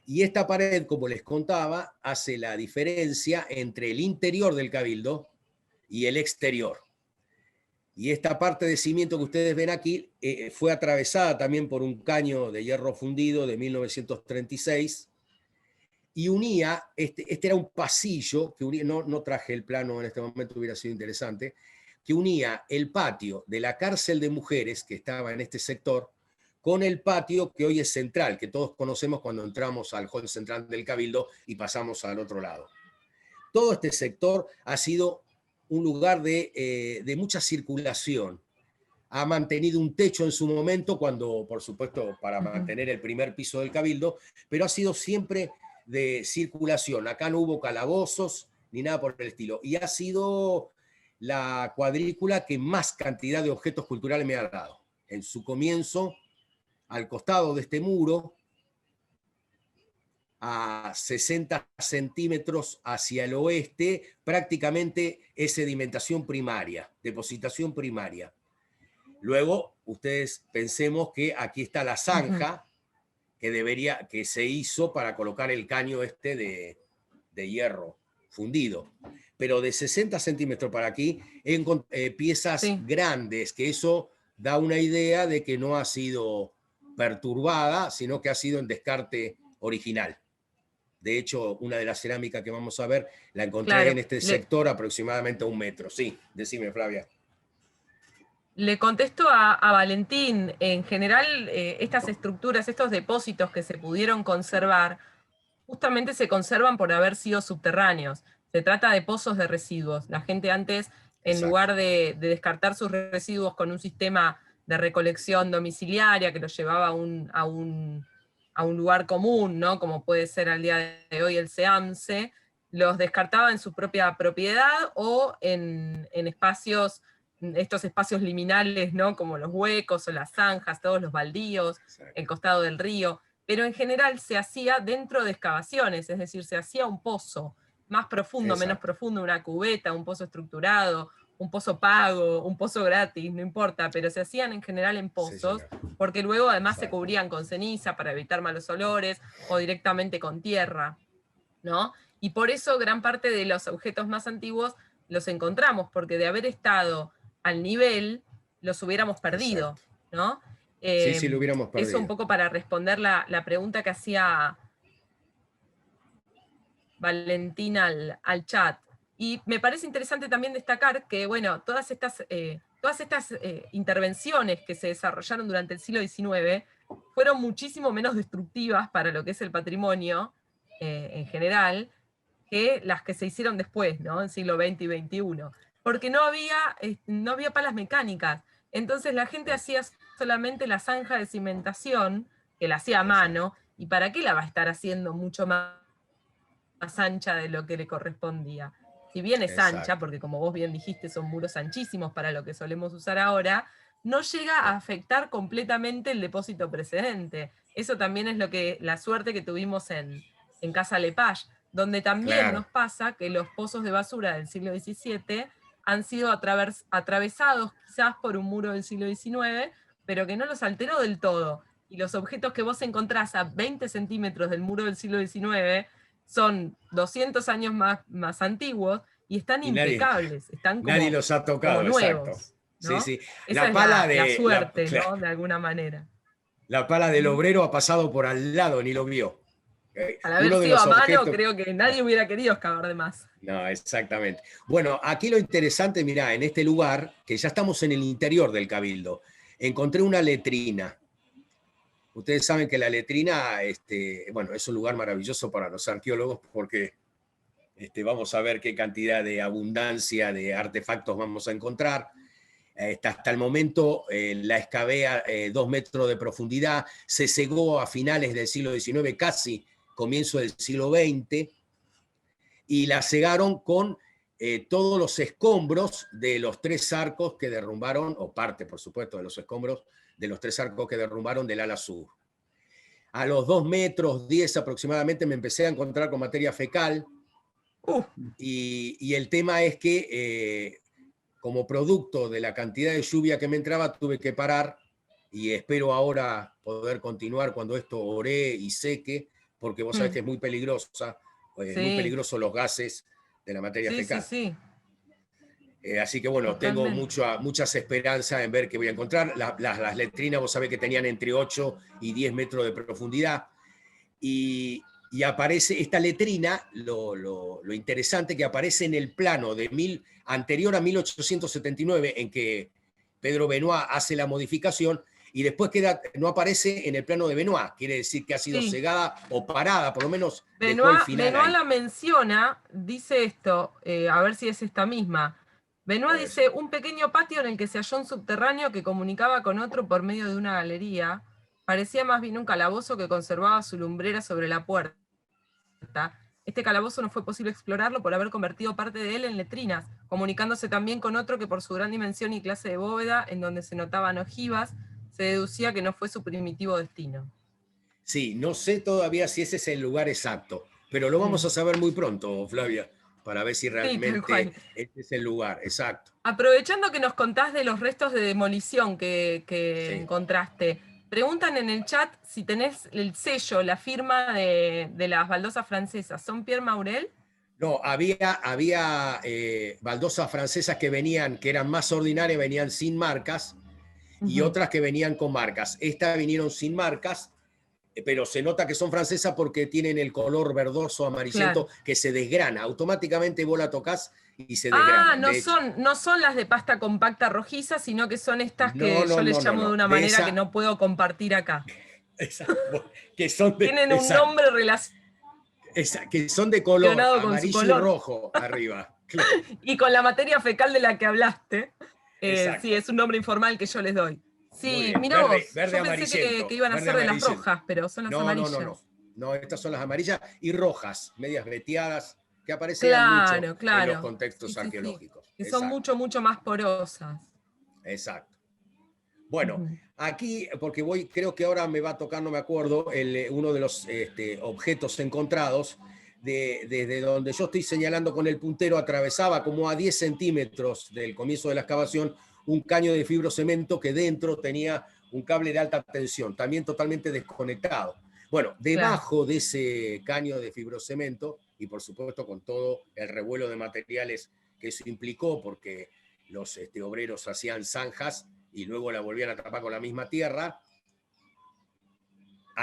Y esta pared, como les contaba, hace la diferencia entre el interior del cabildo y el exterior. Y esta parte de cimiento que ustedes ven aquí fue atravesada también por un caño de hierro fundido de 1936 y unía, este era un pasillo, que unía, no traje el plano en este momento, hubiera sido interesante, que unía el patio de la cárcel de mujeres que estaba en este sector con el patio que hoy es central, que todos conocemos cuando entramos al hall central del Cabildo y pasamos al otro lado. Todo este sector ha sido un lugar de mucha circulación. Ha mantenido un techo en su momento, cuando, por supuesto, para mantener el primer piso del Cabildo, pero ha sido siempre de circulación. Acá no hubo calabozos ni nada por el estilo. Y ha sido la cuadrícula que más cantidad de objetos culturales me ha dado. En su comienzo, al costado de este muro, a 60 centímetros hacia el oeste, prácticamente es sedimentación primaria, depositación primaria. Luego, ustedes pensemos que aquí está la zanja que se hizo para colocar el caño de hierro fundido. Pero de 60 centímetros para aquí, piezas grandes, que eso da una idea de que no ha sido perturbada, sino que ha sido en descarte original. De hecho, una de las cerámicas que vamos a ver, la encontré en este sector aproximadamente a 1 metro. Sí, decime, Flavia. Le contesto a Valentín, en general estas estructuras, estos depósitos que se pudieron conservar, justamente se conservan por haber sido subterráneos. Se trata de pozos de residuos. La gente antes, en lugar de descartar sus residuos con un sistema de recolección domiciliaria que los llevaba a un lugar común, ¿no? Como puede ser al día de hoy el SEAMSE, los descartaba en su propia propiedad o en espacios, estos espacios liminales, ¿no? Como los huecos o las zanjas, todos los baldíos, el costado del río, pero en general se hacía dentro de excavaciones, es decir, se hacía un pozo más profundo, menos profundo, una cubeta, un pozo estructurado, un pozo pago, un pozo gratis, no importa, pero se hacían en general en pozos, porque luego además se cubrían con ceniza para evitar malos olores, o directamente con tierra, ¿no? Y por eso gran parte de los objetos más antiguos los encontramos, porque de haber estado al nivel, los hubiéramos perdido, ¿no? Sí, lo hubiéramos perdido. Eso un poco para responder la pregunta que hacía Valentín al chat. Y me parece interesante también destacar que, bueno, todas estas intervenciones que se desarrollaron durante el siglo XIX fueron muchísimo menos destructivas para lo que es el patrimonio en general que las que se hicieron después, ¿no? En siglo XX y XXI. Porque no había palas mecánicas. Entonces la gente hacía solamente la zanja de cimentación, que la hacía a mano, y ¿para qué la va a estar haciendo mucho más ancha de lo que le correspondía? Si bien es ancha, porque como vos bien dijiste, son muros anchísimos para lo que solemos usar ahora, no llega a afectar completamente el depósito precedente. Eso también es la suerte que tuvimos en Casa Lepage, donde también nos pasa que los pozos de basura del siglo XVII han sido atravesados quizás por un muro del siglo XIX, pero que no los alteró del todo. Y los objetos que vos encontrás a 20 centímetros del muro del siglo XIX son 200 años más antiguos y están impecables, están como, nadie los ha tocado, como nuevos, exacto. ¿no? Sí. Esa la suerte, ¿no? De alguna manera. La pala del obrero ha pasado por al lado, ni lo vio. Al haber sido a mano, creo que nadie hubiera querido excavar de más. No, exactamente. Bueno, aquí lo interesante, mirá, en este lugar, que ya estamos en el interior del Cabildo, encontré una letrina. Ustedes saben que la letrina, bueno, es un lugar maravilloso para los arqueólogos porque vamos a ver qué cantidad de abundancia de artefactos vamos a encontrar. Hasta el momento la excavé a 2 metros de profundidad, se cegó a finales del siglo XIX, casi comienzo del siglo XX, y la cegaron con todos los escombros de los 3 arcos que derrumbaron, o parte, por supuesto, de los escombros de los 3 arcos que derrumbaron del ala sur. A los 2 metros 10 aproximadamente me empecé a encontrar con materia fecal, y el tema es que como producto de la cantidad de lluvia que me entraba tuve que parar, y espero ahora poder continuar cuando esto ore y seque, porque vos sabés que es muy peligrosa, muy peligroso los gases de la materia fecal. Sí. Así que bueno, Totalmente. tengo muchas esperanzas en ver qué voy a encontrar. Las letrinas, vos sabés que tenían entre 8 y 10 metros de profundidad, y aparece esta letrina, lo interesante que aparece en el plano anterior a 1879, en que Pedro Benoit hace la modificación, y después no aparece en el plano de Benoit, quiere decir que ha sido cegada o parada, por lo menos dejó el final Benoit ahí. la menciona, dice esto, a ver si es esta misma. Benoit dice, un pequeño patio en el que se halló un subterráneo que comunicaba con otro por medio de una galería. Parecía más bien un calabozo que conservaba su lumbrera sobre la puerta. Este calabozo no fue posible explorarlo por haber convertido parte de él en letrinas, comunicándose también con otro que por su gran dimensión y clase de bóveda, en donde se notaban ojivas, se deducía que no fue su primitivo destino. Sí, no sé todavía si ese es el lugar exacto, pero lo vamos a saber muy pronto, Flavia, para ver si realmente este es el lugar, exacto. Aprovechando que nos contás de los restos de demolición que encontraste, preguntan en el chat si tenés el sello, la firma de las baldosas francesas. ¿Son Pierre Maurel? No, había baldosas francesas que eran más ordinarias, venían sin marcas, y otras que venían con marcas. Estas vinieron sin marcas, pero se nota que son francesas porque tienen el color verdoso amarillento que se desgrana. Automáticamente vos la tocas y se desgrana. No son las de pasta compacta rojiza, sino que son estas que yo les llamo de una manera que no puedo compartir acá. Que son tienen un nombre relacionado. Que son de color amarillo y rojo arriba. Claro. Y con la materia fecal de la que hablaste. Sí, es un nombre informal que yo les doy. Sí, mirá vos, verde, yo pensé que iban a ser de las rojas, pero son las amarillas. No, estas son las amarillas y rojas, medias veteadas, que aparecen mucho en los contextos arqueológicos. Que son mucho más porosas. Exacto. Bueno, aquí, porque creo que ahora me va a tocar, no me acuerdo, uno de los objetos encontrados, desde donde yo estoy señalando con el puntero, atravesaba como a 10 centímetros del comienzo de la excavación un caño de fibrocemento que dentro tenía un cable de alta tensión, también totalmente desconectado. Bueno, debajo de ese caño de fibrocemento, y por supuesto con todo el revuelo de materiales que eso implicó, porque los obreros hacían zanjas y luego la volvían a tapar con la misma tierra.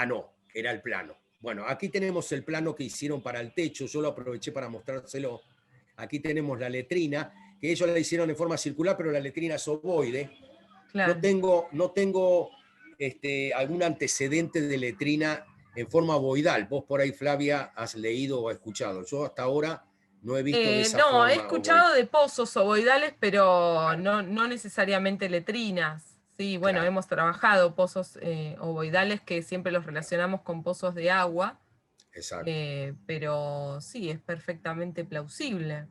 No, era el plano. Bueno, aquí tenemos el plano que hicieron para el techo, yo lo aproveché para mostrárselo. Aquí tenemos la letrina, que ellos la hicieron en forma circular, pero la letrina es ovoide. Claro. No tengo algún antecedente de letrina en forma ovoidal. Vos por ahí, Flavia, has leído o escuchado. Yo hasta ahora no he visto de esa forma. No, he escuchado de pozos ovoidales, pero no necesariamente letrinas. Sí, bueno, hemos trabajado pozos ovoidales que siempre los relacionamos con pozos de agua. Exacto. Pero sí, es perfectamente plausible.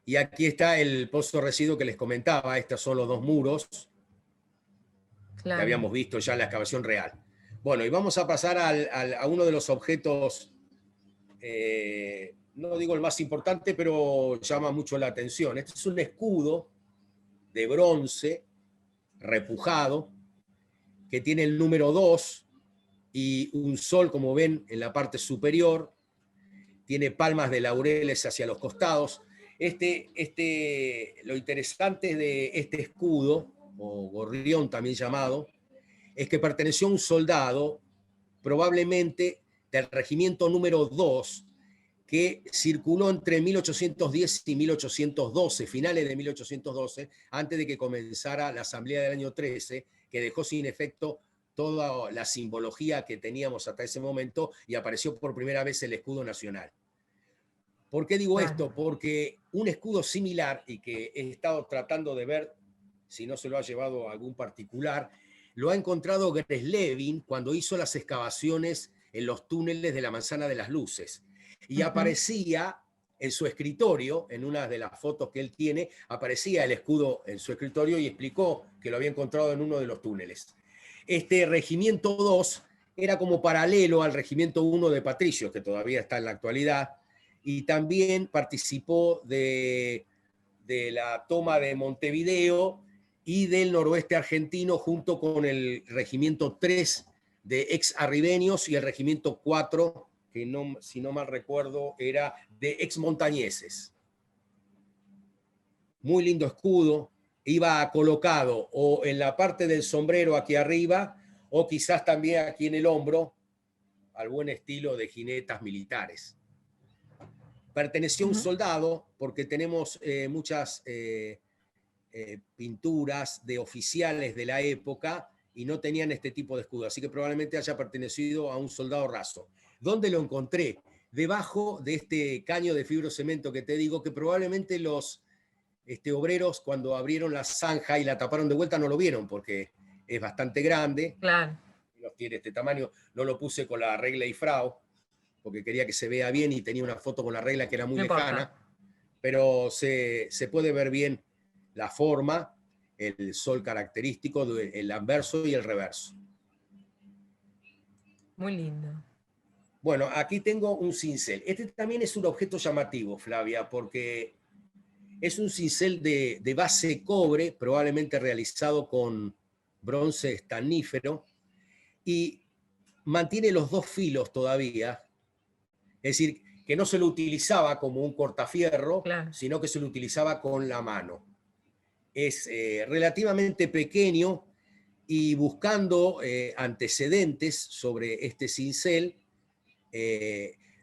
Y aquí está el pozo residuo que les comentaba. Estos son los 2 muros que habíamos visto ya en la excavación real. Bueno, y vamos a pasar a uno de los objetos, no digo el más importante, pero llama mucho la atención. Este es un escudo de bronce repujado que tiene el número 2 y un sol, como ven, en la parte superior. Tiene palmas de laureles hacia los costados. Lo interesante de este escudo, o gorrión también llamado, es que perteneció a un soldado, probablemente del regimiento número 2, que circuló entre 1810 y 1812, finales de 1812, antes de que comenzara la asamblea del año 13, que dejó sin efecto toda la simbología que teníamos hasta ese momento y apareció por primera vez el escudo nacional. ¿Por qué digo esto? Porque un escudo similar, y que he estado tratando de ver si no se lo ha llevado algún particular, lo ha encontrado Greslevin cuando hizo las excavaciones en los túneles de la Manzana de las Luces. Y aparecía en su escritorio, en una de las fotos que él tiene, aparecía el escudo en su escritorio y explicó que lo había encontrado en uno de los túneles. Este regimiento 2 era como paralelo al regimiento 1 de Patricios, que todavía está en la actualidad, y también participó de la toma de Montevideo y del noroeste argentino, junto con el regimiento 3 de ex arribeños y el regimiento 4, que no, si no mal recuerdo, era de ex montañeses. Muy lindo escudo, iba colocado o en la parte del sombrero aquí arriba, o quizás también aquí en el hombro, al buen estilo de jinetas militares. Perteneció a un soldado, porque tenemos muchas pinturas de oficiales de la época y no tenían este tipo de escudo, así que probablemente haya pertenecido a un soldado raso. ¿Dónde lo encontré? Debajo de este caño de fibrocemento que te digo, que probablemente los obreros, cuando abrieron la zanja y la taparon de vuelta, no lo vieron porque es bastante grande. Claro. Tiene este tamaño. No lo puse con la regla y frau, porque quería que se vea bien y tenía una foto con la regla que era muy lejana. Pero se puede ver bien la forma, el sol característico, el anverso y el reverso. Muy lindo. Bueno, aquí tengo un cincel. Este también es un objeto llamativo, Flavia, porque es un cincel de base cobre, probablemente realizado con bronce estanífero, y mantiene los dos filos todavía. Es decir, que no se lo utilizaba como un cortafierro, claro, sino que se lo utilizaba con la mano. Es relativamente pequeño, y buscando antecedentes sobre este cincel,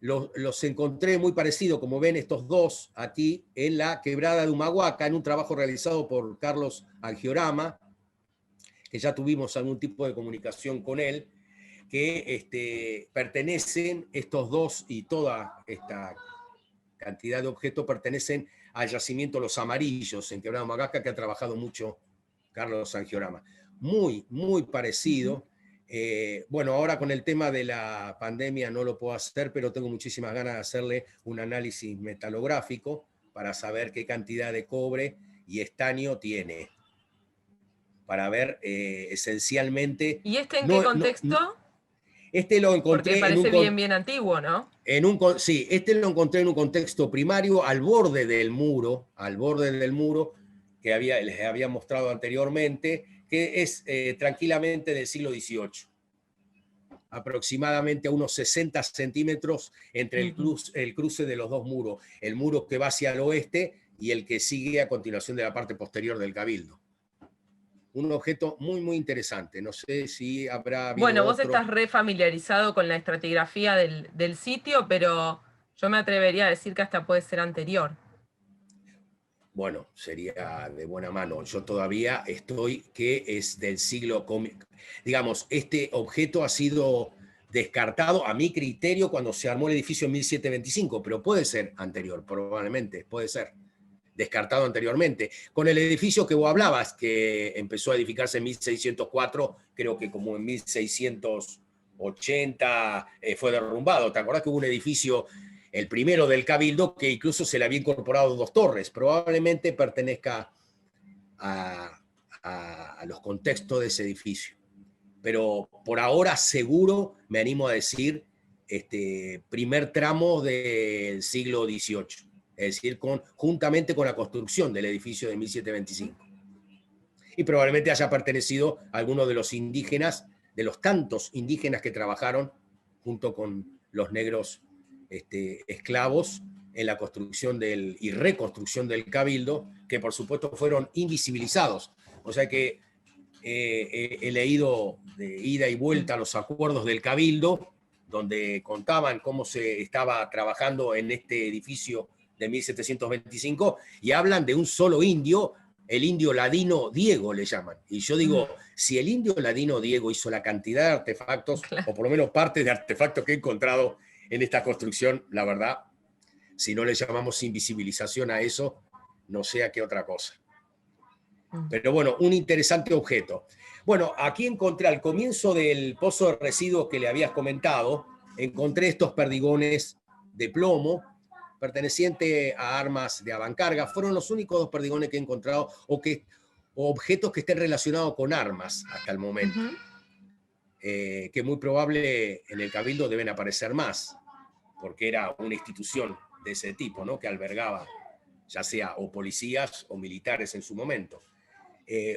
los encontré muy parecidos, como ven estos dos aquí, en la quebrada de Humahuaca, en un trabajo realizado por Carlos Angiorama, que ya tuvimos algún tipo de comunicación con él, que pertenecen, estos dos y toda esta cantidad de objetos pertenecen al yacimiento Los Amarillos, en Quebrada de Humahuaca, que ha trabajado mucho Carlos Angiorama. Muy, muy parecido. Bueno, ahora con el tema de la pandemia no lo puedo hacer, pero tengo muchísimas ganas de hacerle un análisis metalográfico para saber qué cantidad de cobre y estaño tiene. Para ver esencialmente... ¿Y este en qué contexto? Este lo encontré porque parece bien antiguo, ¿no? Sí, este lo encontré en un contexto primario, al borde del muro, que les había mostrado anteriormente, que es tranquilamente del siglo XVIII. Aproximadamente a unos 60 centímetros entre el cruce de los dos muros, el muro que va hacia el oeste y el que sigue a continuación de la parte posterior del Cabildo. Un objeto muy, muy interesante. No sé si habrá habido Bueno, vos otro. estás re familiarizado con la estratigrafía del sitio, pero yo me atrevería a decir que hasta puede ser anterior. Bueno, sería de buena mano. Yo todavía estoy que es del siglo... Digamos, este objeto ha sido descartado a mi criterio cuando se armó el edificio en 1725, pero puede ser anterior, probablemente, puede ser. Descartado anteriormente. Con el edificio que vos hablabas, que empezó a edificarse en 1604, creo que como en 1680 fue derrumbado. ¿Te acordás que hubo un edificio, el primero del Cabildo, que incluso se le había incorporado dos torres? Probablemente pertenezca a los contextos de ese edificio. Pero por ahora seguro me animo a decir primer tramo del siglo XVIII. Es decir, juntamente con la construcción del edificio de 1725. Y probablemente haya pertenecido a alguno de los indígenas, de los tantos indígenas que trabajaron junto con los negros esclavos en la construcción y reconstrucción del Cabildo, que por supuesto fueron invisibilizados. O sea que he leído de ida y vuelta los acuerdos del Cabildo, donde contaban cómo se estaba trabajando en este edificio de 1725, y hablan de un solo indio, el indio ladino Diego le llaman. Y yo digo, si el indio ladino Diego hizo la cantidad de artefactos, o por lo menos parte de artefactos que he encontrado en esta construcción, la verdad, si no le llamamos invisibilización a eso, no sé a qué otra cosa. Pero bueno, un interesante objeto. Bueno, aquí encontré al comienzo del pozo de residuos que le habías comentado, encontré estos perdigones de plomo pertenecientes a armas de avancarga. Fueron los únicos 2 perdigones que he encontrado o objetos que estén relacionados con armas hasta el momento. Que muy probable en el Cabildo deben aparecer más, porque era una institución de ese tipo, ¿no? Que albergaba ya sea o policías o militares en su momento.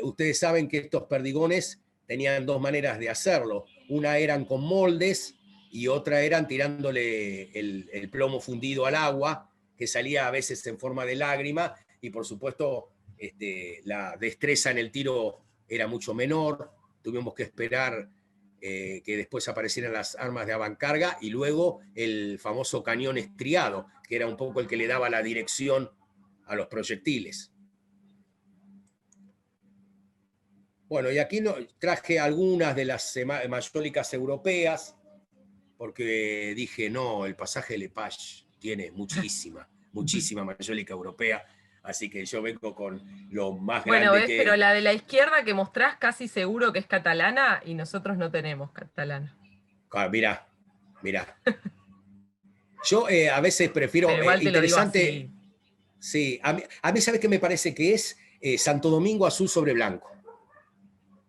Ustedes saben que estos perdigones tenían 2 maneras de hacerlo. Una eran con moldes y otra eran tirándole el plomo fundido al agua, que salía a veces en forma de lágrima, y por supuesto la destreza en el tiro era mucho menor. Tuvimos que esperar que después aparecieran las armas de avancarga y luego el famoso cañón estriado, que era un poco el que le daba la dirección a los proyectiles. Bueno, y aquí traje algunas de las mayólicas europeas, porque dije, no, el pasaje de Lepage tiene muchísima mayólica europea, así que yo vengo con lo más grande bueno, pero la de la izquierda que mostrás casi seguro que es catalana y nosotros no tenemos catalana. Mirá. Yo a veces prefiero... Pero igual te interesante, lo digo así. Sí, a mí ¿sabes qué me parece que es? Santo Domingo azul sobre blanco.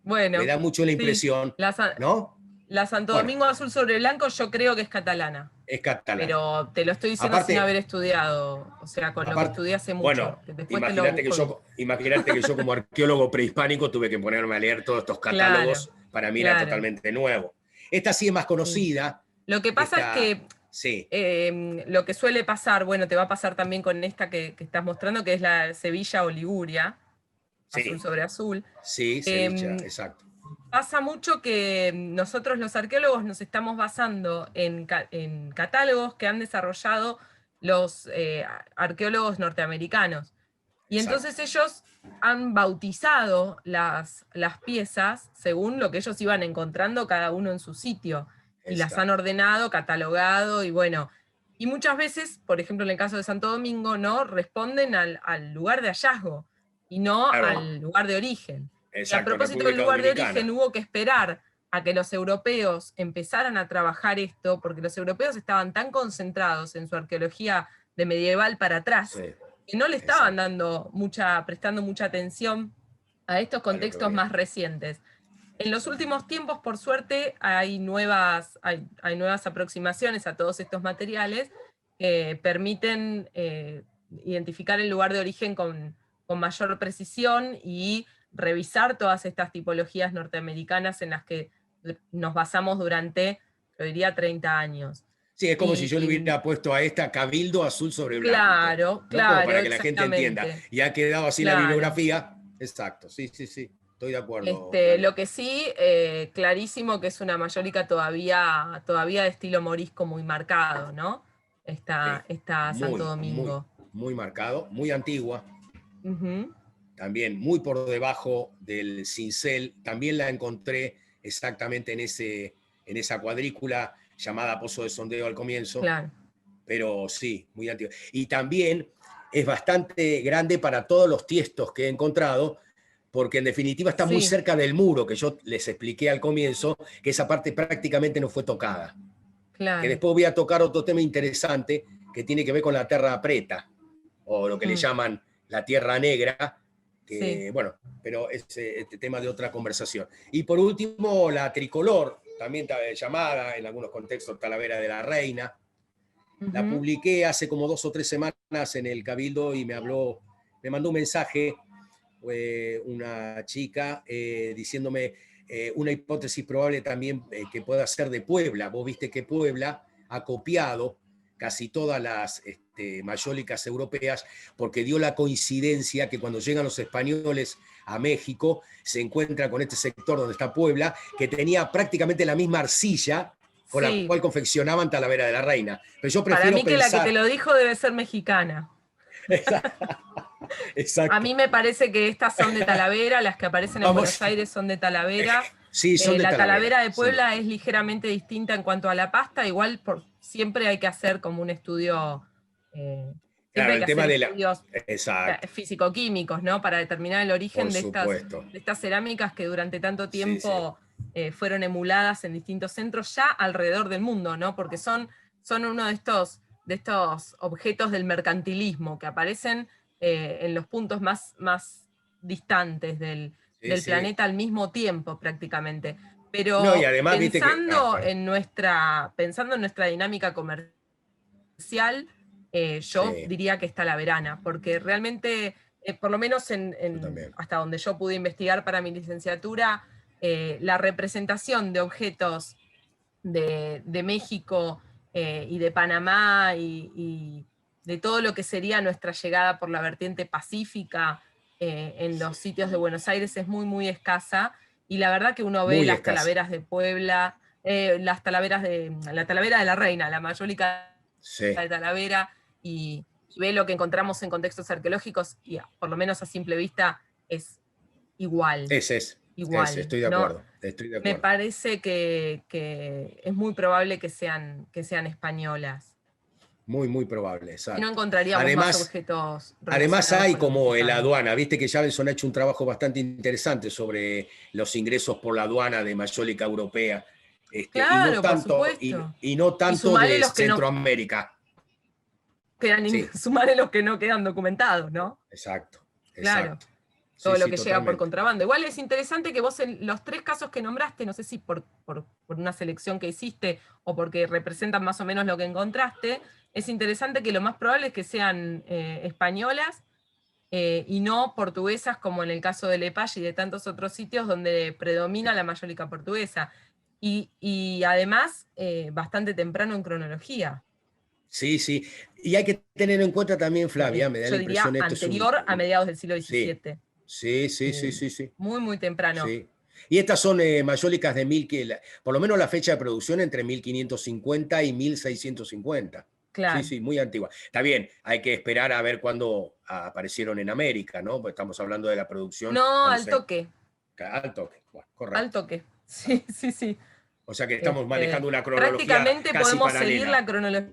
Bueno, me da mucho la sí, impresión, ¿no? La Santo Domingo azul sobre blanco yo creo que es catalana. Es catalana. Pero te lo estoy diciendo sin haber estudiado, o sea, con lo que estudié hace mucho. Bueno, imagínate que yo como arqueólogo prehispánico tuve que ponerme a leer todos estos catálogos, para mí era totalmente nuevo. Esta sí es más conocida. Lo que pasa es que lo que suele pasar, bueno, te va a pasar también con esta que estás mostrando, que es la Sevilla o Liguria, azul sobre azul. Sí, Sevilla, exacto. Pasa mucho que nosotros los arqueólogos nos estamos basando en catálogos que han desarrollado los arqueólogos norteamericanos. Y entonces ellos han bautizado las piezas según lo que ellos iban encontrando cada uno en su sitio. Y las han ordenado, catalogado, y bueno. Y muchas veces, por ejemplo en el caso de Santo Domingo, ¿no? Responden al lugar de hallazgo y no al lugar de origen. Y a propósito del lugar de origen, hubo que esperar a que los europeos empezaran a trabajar esto, porque los europeos estaban tan concentrados en su arqueología de medieval para atrás, que no le estaban prestando mucha atención a estos contextos más recientes. En los últimos tiempos, por suerte, hay nuevas aproximaciones a todos estos materiales que permiten identificar el lugar de origen con mayor precisión y revisar todas estas tipologías norteamericanas en las que nos basamos durante, yo diría, 30 años. Sí, es como si yo le hubiera puesto a esta Cabildo azul sobre blanco. Claro, como para que la gente entienda. Y ha quedado así la bibliografía. Exacto, sí, estoy de acuerdo. Lo que sí, clarísimo que es una mayólica todavía de estilo morisco muy marcado, ¿no? Está Santo Domingo. Muy marcado, muy antigua. También muy por debajo del cincel. También la encontré exactamente en esa cuadrícula llamada Pozo de Sondeo al comienzo. Claro. Pero sí, muy antigua. Y también es bastante grande para todos los tiestos que he encontrado, porque en definitiva está muy cerca del muro, que yo les expliqué al comienzo, que esa parte prácticamente no fue tocada. Claro. Que después voy a tocar otro tema interesante, que tiene que ver con la terra preta, o lo que le llaman la tierra negra, que, bueno, pero es este tema de otra conversación. Y por último, la tricolor, también llamada en algunos contextos Talavera de la Reina. La publiqué hace como 2 o 3 semanas en el Cabildo y me mandó un mensaje una chica diciéndome una hipótesis probable también que pueda ser de Puebla. Vos viste que Puebla ha copiado casi todas las mayólicas europeas, porque dio la coincidencia que cuando llegan los españoles a México se encuentra con este sector donde está Puebla, que tenía prácticamente la misma arcilla con la cual confeccionaban Talavera de la Reina. Pero yo prefiero para mí que la que te lo dijo debe ser mexicana. Exacto. A mí me parece que estas son de Talavera, las que aparecen en Buenos Aires son de Talavera. Sí, son de la Talavera de Puebla sí. Es ligeramente distinta en cuanto a la pasta, igual siempre hay que hacer como un estudio Claro, Siempre hay el que tema hacer de la... estudios Exacto, físico-químicos, ¿no? Para determinar el origen por de supuesto. estas cerámicas que durante tanto Sí, sí. tiempo fueron emuladas en distintos centros ya alrededor del mundo, ¿no? Porque son uno de estos objetos del mercantilismo que aparecen en los puntos más distantes Sí, del sí. planeta al mismo tiempo prácticamente. No, y Pero además, viste que... perdón. pensando en nuestra dinámica comercial, yo Sí, diría que está la verana, porque realmente, por lo menos yo también. hasta donde yo pude investigar para mi licenciatura, la representación de objetos de México y de Panamá y de todo lo que sería nuestra llegada por la vertiente pacífica en los sitios de Buenos Aires es muy, muy escasa. Y la verdad que uno ve Muy las escasa. talaveras de Puebla, la Talavera de la Reina, la Mayólica Sí, de Talavera, y ve lo que encontramos en contextos arqueológicos, y por lo menos a simple vista es igual, igual, estoy de ¿no? acuerdo, estoy de Me acuerdo. parece que es muy probable que sean españolas. Muy, muy probable, Si no exacto. encontraríamos más Además, objetos además relacionados hay con los como en la mexicanos. aduana, viste que Javelson ha hecho un trabajo bastante interesante sobre los ingresos por la aduana de Mayólica Europea, Claro, por supuesto. y no Y tanto sumarle de los que no Centroamérica. quedan, Sí, sumarle los que no quedan documentados, ¿no? exacto, Claro. exacto. Sí, Todo lo sí, que llega por totalmente. contrabando. Igual es interesante que vos en los 3 casos que nombraste, no sé si por una selección que hiciste o porque representan más o menos lo que encontraste, es interesante que lo más probable es que sean españolas y no portuguesas, como en el caso de Lepage y de tantos otros sitios donde predomina la mayólica portuguesa. Y además, bastante temprano en cronología. Sí, sí. Y hay que tener en cuenta también, Flavia, me da la Yo impresión, diría esto es anterior a mediados del siglo sí, XVII. sí, sí, sí, sí, sí. Muy, muy temprano. Sí. Y estas son mayólicas de por lo menos la fecha de producción entre 1550 y 1650. Sí, Claro. sí, muy antigua. Está bien, hay que esperar a ver cuándo aparecieron en América, ¿no? Porque estamos hablando de la producción No, cuando al se... toque. Al toque. Bueno, Al correcto. toque. Sí, sí, sí. O sea que estamos manejando una cronología Prácticamente casi podemos seguir paralela. la cronología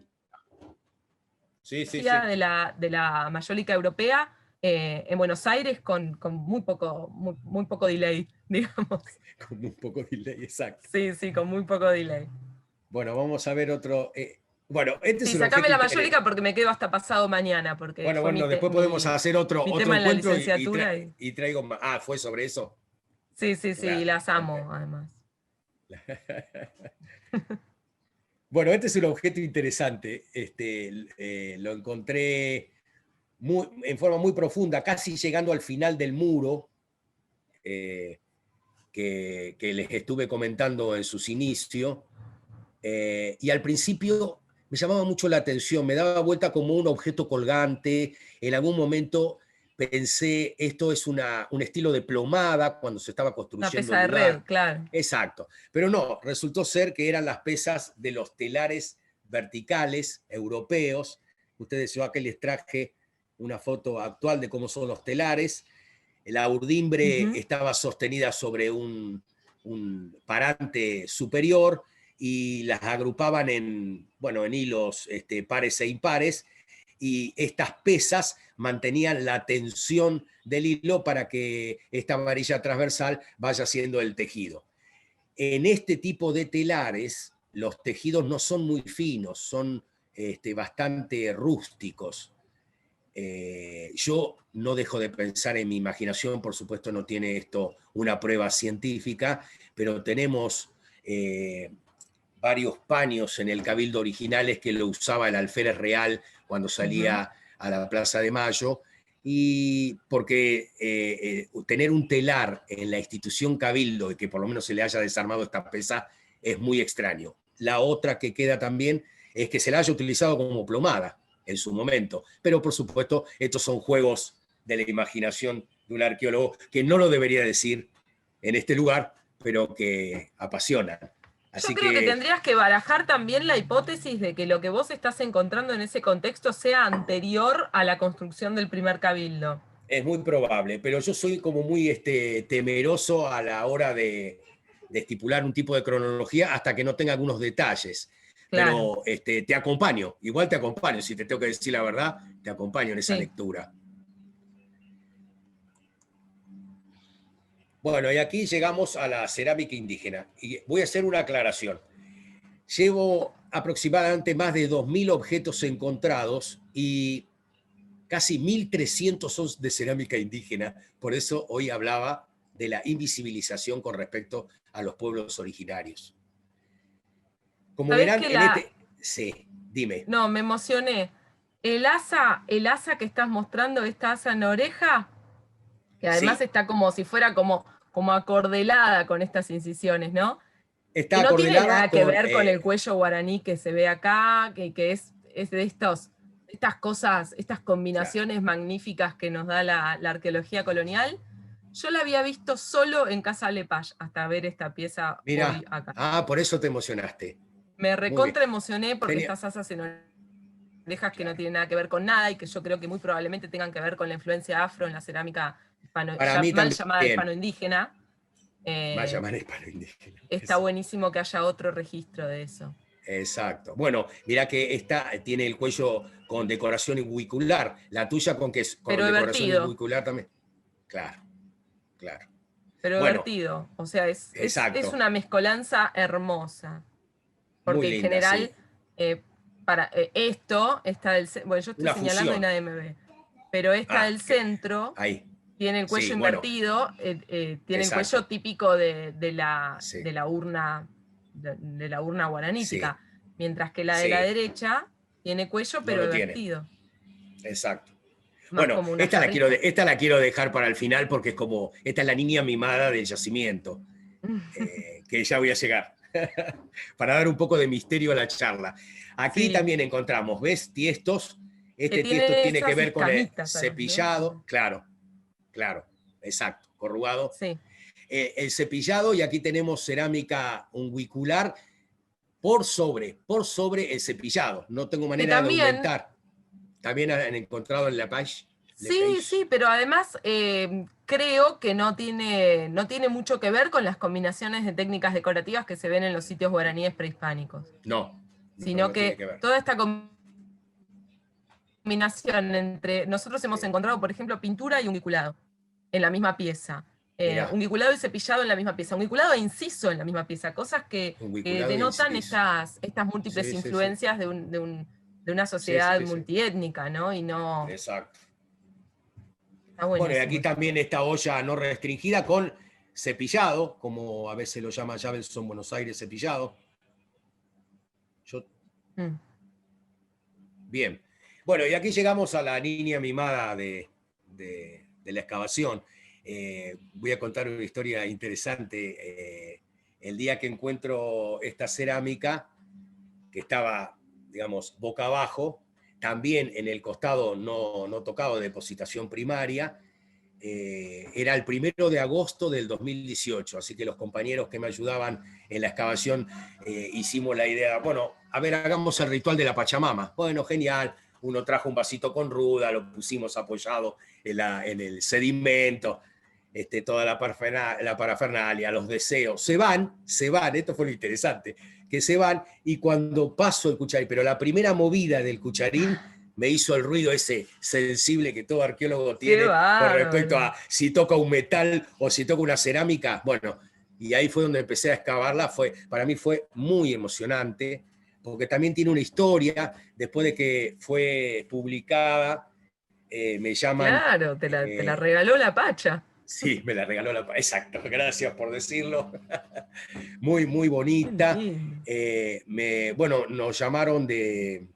Sí, sí, sí. de la mayólica europea en Buenos Aires con muy poco delay, digamos. Con un poco de delay, exacto. Sí, sí, con muy poco delay. Bueno, vamos a ver otro. Bueno, este es Sí, un sacame objeto la interesante. mayólica porque me quedo hasta pasado mañana, porque Bueno, fue bueno, después podemos hacer otro, mi otro tema en la encuentro licenciatura. y traigo más. Ah, ¿fue sobre eso? Sí, sí, sí, Claro, las ok. amo, además. Bueno, este es un objeto interesante. Lo encontré en forma muy profunda, casi llegando al final del muro eh, que les estuve comentando en sus inicios. Y al principio me llamaba mucho la atención, me daba vuelta como un objeto colgante. En algún momento pensé, esto es un estilo de plomada cuando se estaba Una construyendo pesa el de red, lugar. claro. Exacto, pero no, resultó ser que eran las pesas de los telares verticales europeos. Ustedes, yo acá les traje una foto actual de cómo son los telares. La urdimbre Ujú. estaba sostenida sobre un parante superior y las agrupaban bueno, en hilos pares e impares, y estas pesas mantenían la tensión del hilo para que esta varilla transversal vaya haciendo el tejido. En este tipo de telares, los tejidos no son muy finos, son bastante rústicos. Yo no dejo de pensar en mi imaginación, por supuesto no tiene esto una prueba científica, pero tenemos varios paños en el Cabildo originales que lo usaba el alférez real cuando Ujú. salía a la Plaza de Mayo, y porque tener un telar en la institución Cabildo y que por lo menos se le haya desarmado esta pesa es muy extraño. La otra que queda también es que se la haya utilizado como plomada en su momento, pero por supuesto estos son juegos de la imaginación de un arqueólogo que no lo debería decir en este lugar, pero que apasionan. Yo Así creo que que tendrías que barajar también la hipótesis de que lo que vos estás encontrando en ese contexto sea anterior a la construcción del primer cabildo. es muy probable, pero yo soy como muy temeroso a la hora de estipular un tipo de cronología hasta que no tenga algunos detalles. Claro. Pero te acompaño, igual te acompaño, si te tengo que decir la verdad, te acompaño en esa Sí. lectura. Bueno, y aquí llegamos a la cerámica indígena. Y voy a hacer una aclaración. Llevo aproximadamente más de 2.000 objetos encontrados y casi 1.300 son de cerámica indígena. Por eso hoy hablaba de la invisibilización con respecto a los pueblos originarios. Como ¿Sabés verán, que Sí, dime. No, me emocioné. El asa que estás mostrando, esta asa en la oreja, que además Sí, está como si fuera como acordelada con estas incisiones, ¿no? está Que no tiene acordelada nada que con... ver con el cuello guaraní que se ve acá, que es de estas cosas, estas combinaciones magníficas que nos da la arqueología colonial. Yo la había visto solo en Casa Lepage hasta ver esta pieza hoy Mira, acá. por eso te emocionaste. Me Muy bien. recontra emocioné porque Tenía- estas asas en orejas que no Claro. tienen nada que ver con nada y que yo creo que muy probablemente tengan que ver con la influencia afro en la cerámica Para mí mal llamada también. hispano-indígena. Va a llamar hispano-indígena. Está buenísimo que haya otro registro de eso. Exacto. Bueno, mira que esta tiene el cuello con decoración ubicular. La tuya con Pero decoración divertido, ubicular también. Claro, claro. pero Bueno, divertido. O sea, es exacto. una mezcolanza hermosa. Muy Porque en linda, general, sí. para esto, esta bueno, yo estoy Una señalando y fusión. nadie me ve, pero esta del centro Ahí. tiene el cuello Sí, bueno, invertido, tiene el cuello exacto. típico de Sí, la urna, de la urna sí, guaranítica, mientras que la de la sí. derecha tiene cuello No pero lo tiene. invertido, Exacto. más Bueno, como una jarrita. esta la quiero dejar para el final porque es como, esta es la niña mimada del yacimiento, que ya voy a llegar, para dar un poco de misterio a la charla. Aquí Sí, también encontramos, ¿ves? Tiestos. que Este tiesto tiene tiene que esas ver con el escamitas además, cepillado, ¿no? claro, claro, exacto, corrugado. Sí, El cepillado, y aquí tenemos cerámica unguicular por sobre el cepillado. No tengo que manera de también. aumentar. También han encontrado en la page. Sí, sí, pero además creo que no tiene mucho que ver con las combinaciones de técnicas decorativas que se ven en los sitios guaraníes prehispánicos, No, sino no tiene que que ver. toda esta combinación nosotros hemos Sí. encontrado, por ejemplo, pintura y unguiculado en la misma pieza, Mirá, unguiculado y cepillado en la misma pieza, unguiculado e inciso en la misma pieza, cosas que unguiculado y denotan inciso. estas múltiples Sí, sí, sí. influencias de una Sí, sociedad sí, sí. multiétnica, ¿no? Y no, Exacto. está Bueno, y aquí buenísimo. también esta olla no restringida con cepillado, como a veces lo llama Javelson Buenos Aires cepillado. Mm. Bien. Bueno, y aquí llegamos a la niña mimada de la excavación. Voy a contar una historia interesante. El día que encuentro esta cerámica, que estaba, digamos, boca abajo, también en el costado no tocado de depositación primaria, era el 1 de agosto del 2018, así que los compañeros que me ayudaban en la excavación hicimos la idea, bueno, a ver, hagamos el ritual de la Pachamama. Bueno, genial, uno trajo un vasito con ruda, lo pusimos apoyado en el sedimento, toda la parafernalia, los deseos, se van, esto fue lo interesante, que se van, y cuando paso el cucharín, pero la primera movida del cucharín me hizo el ruido ese sensible que todo arqueólogo Qué tiene con respecto bárbaro. a si toca un metal o si toca una cerámica. Bueno, y ahí fue donde empecé a excavarla. Para mí fue muy emocionante, porque también tiene una historia. Después de que fue publicada, me llaman... Claro, te la regaló la Pacha. Sí, me la regaló Exacto, gracias por decirlo. Muy, muy Qué bonita. lindo. Bueno, nos llamaron de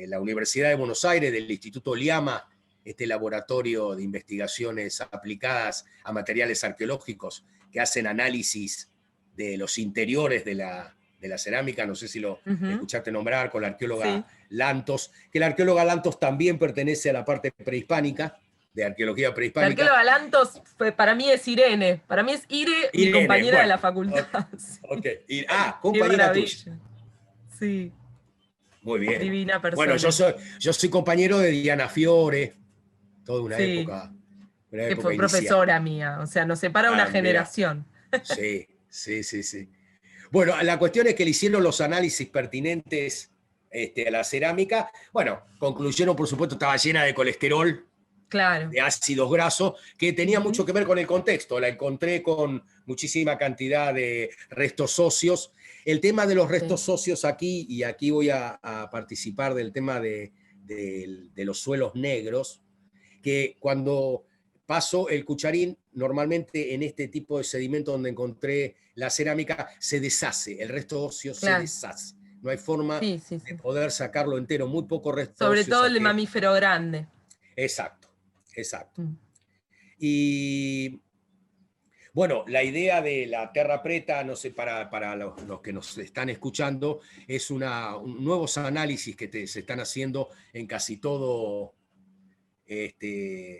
la Universidad de Buenos Aires, del Instituto Liama, este laboratorio de investigaciones aplicadas a materiales arqueológicos que hacen análisis de los interiores de la cerámica. No sé si lo Ujú. escuchaste nombrar, con la arqueóloga Sí. Lantos, que la arqueóloga Lantos también pertenece a la parte prehispánica, de arqueología La prehispánica. arqueóloga Lantos para mí es Irene. Para mí es Ire, mi Irene, compañera de bueno, la facultad. Sí. okay. Qué Compañera tuya. maravilla. Sí, Muy bien. divina Bueno, persona. yo soy compañero de Diana Fiore, toda una Sí, que fue inicial. profesora mía. O sea, nos separa una Mirá. generación. Sí, sí, sí, sí. Bueno, la cuestión es que le hicieron los análisis pertinentes a la cerámica. Bueno, concluyeron, por supuesto, estaba llena de colesterol, Claro. de ácidos grasos, que tenía Ujú. mucho que ver con el contexto. La encontré con muchísima cantidad de restos óseos. El tema de los restos óseos aquí, y aquí voy a participar del tema de los suelos negros, que cuando paso el cucharín, normalmente en este tipo de sedimento donde encontré la cerámica, se deshace, el resto óseo se Claro. deshace. No hay forma Sí, sí, de sí. poder sacarlo entero, muy poco resto Sobre óseo todo el de saqué. mamífero grande. Exacto, exacto. Mm. Y bueno, la idea de la terra preta, no sé, para los que nos están escuchando, es nuevos análisis que se están haciendo en casi todo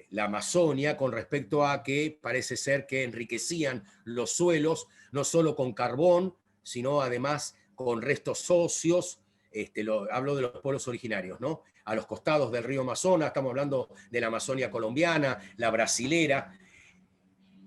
la Amazonia con respecto a que parece ser que enriquecían los suelos, no solo con carbón, sino además con restos óseos. Hablo de los pueblos originarios, ¿no? A los costados del río Amazonas, estamos hablando de la Amazonia colombiana, la brasilera,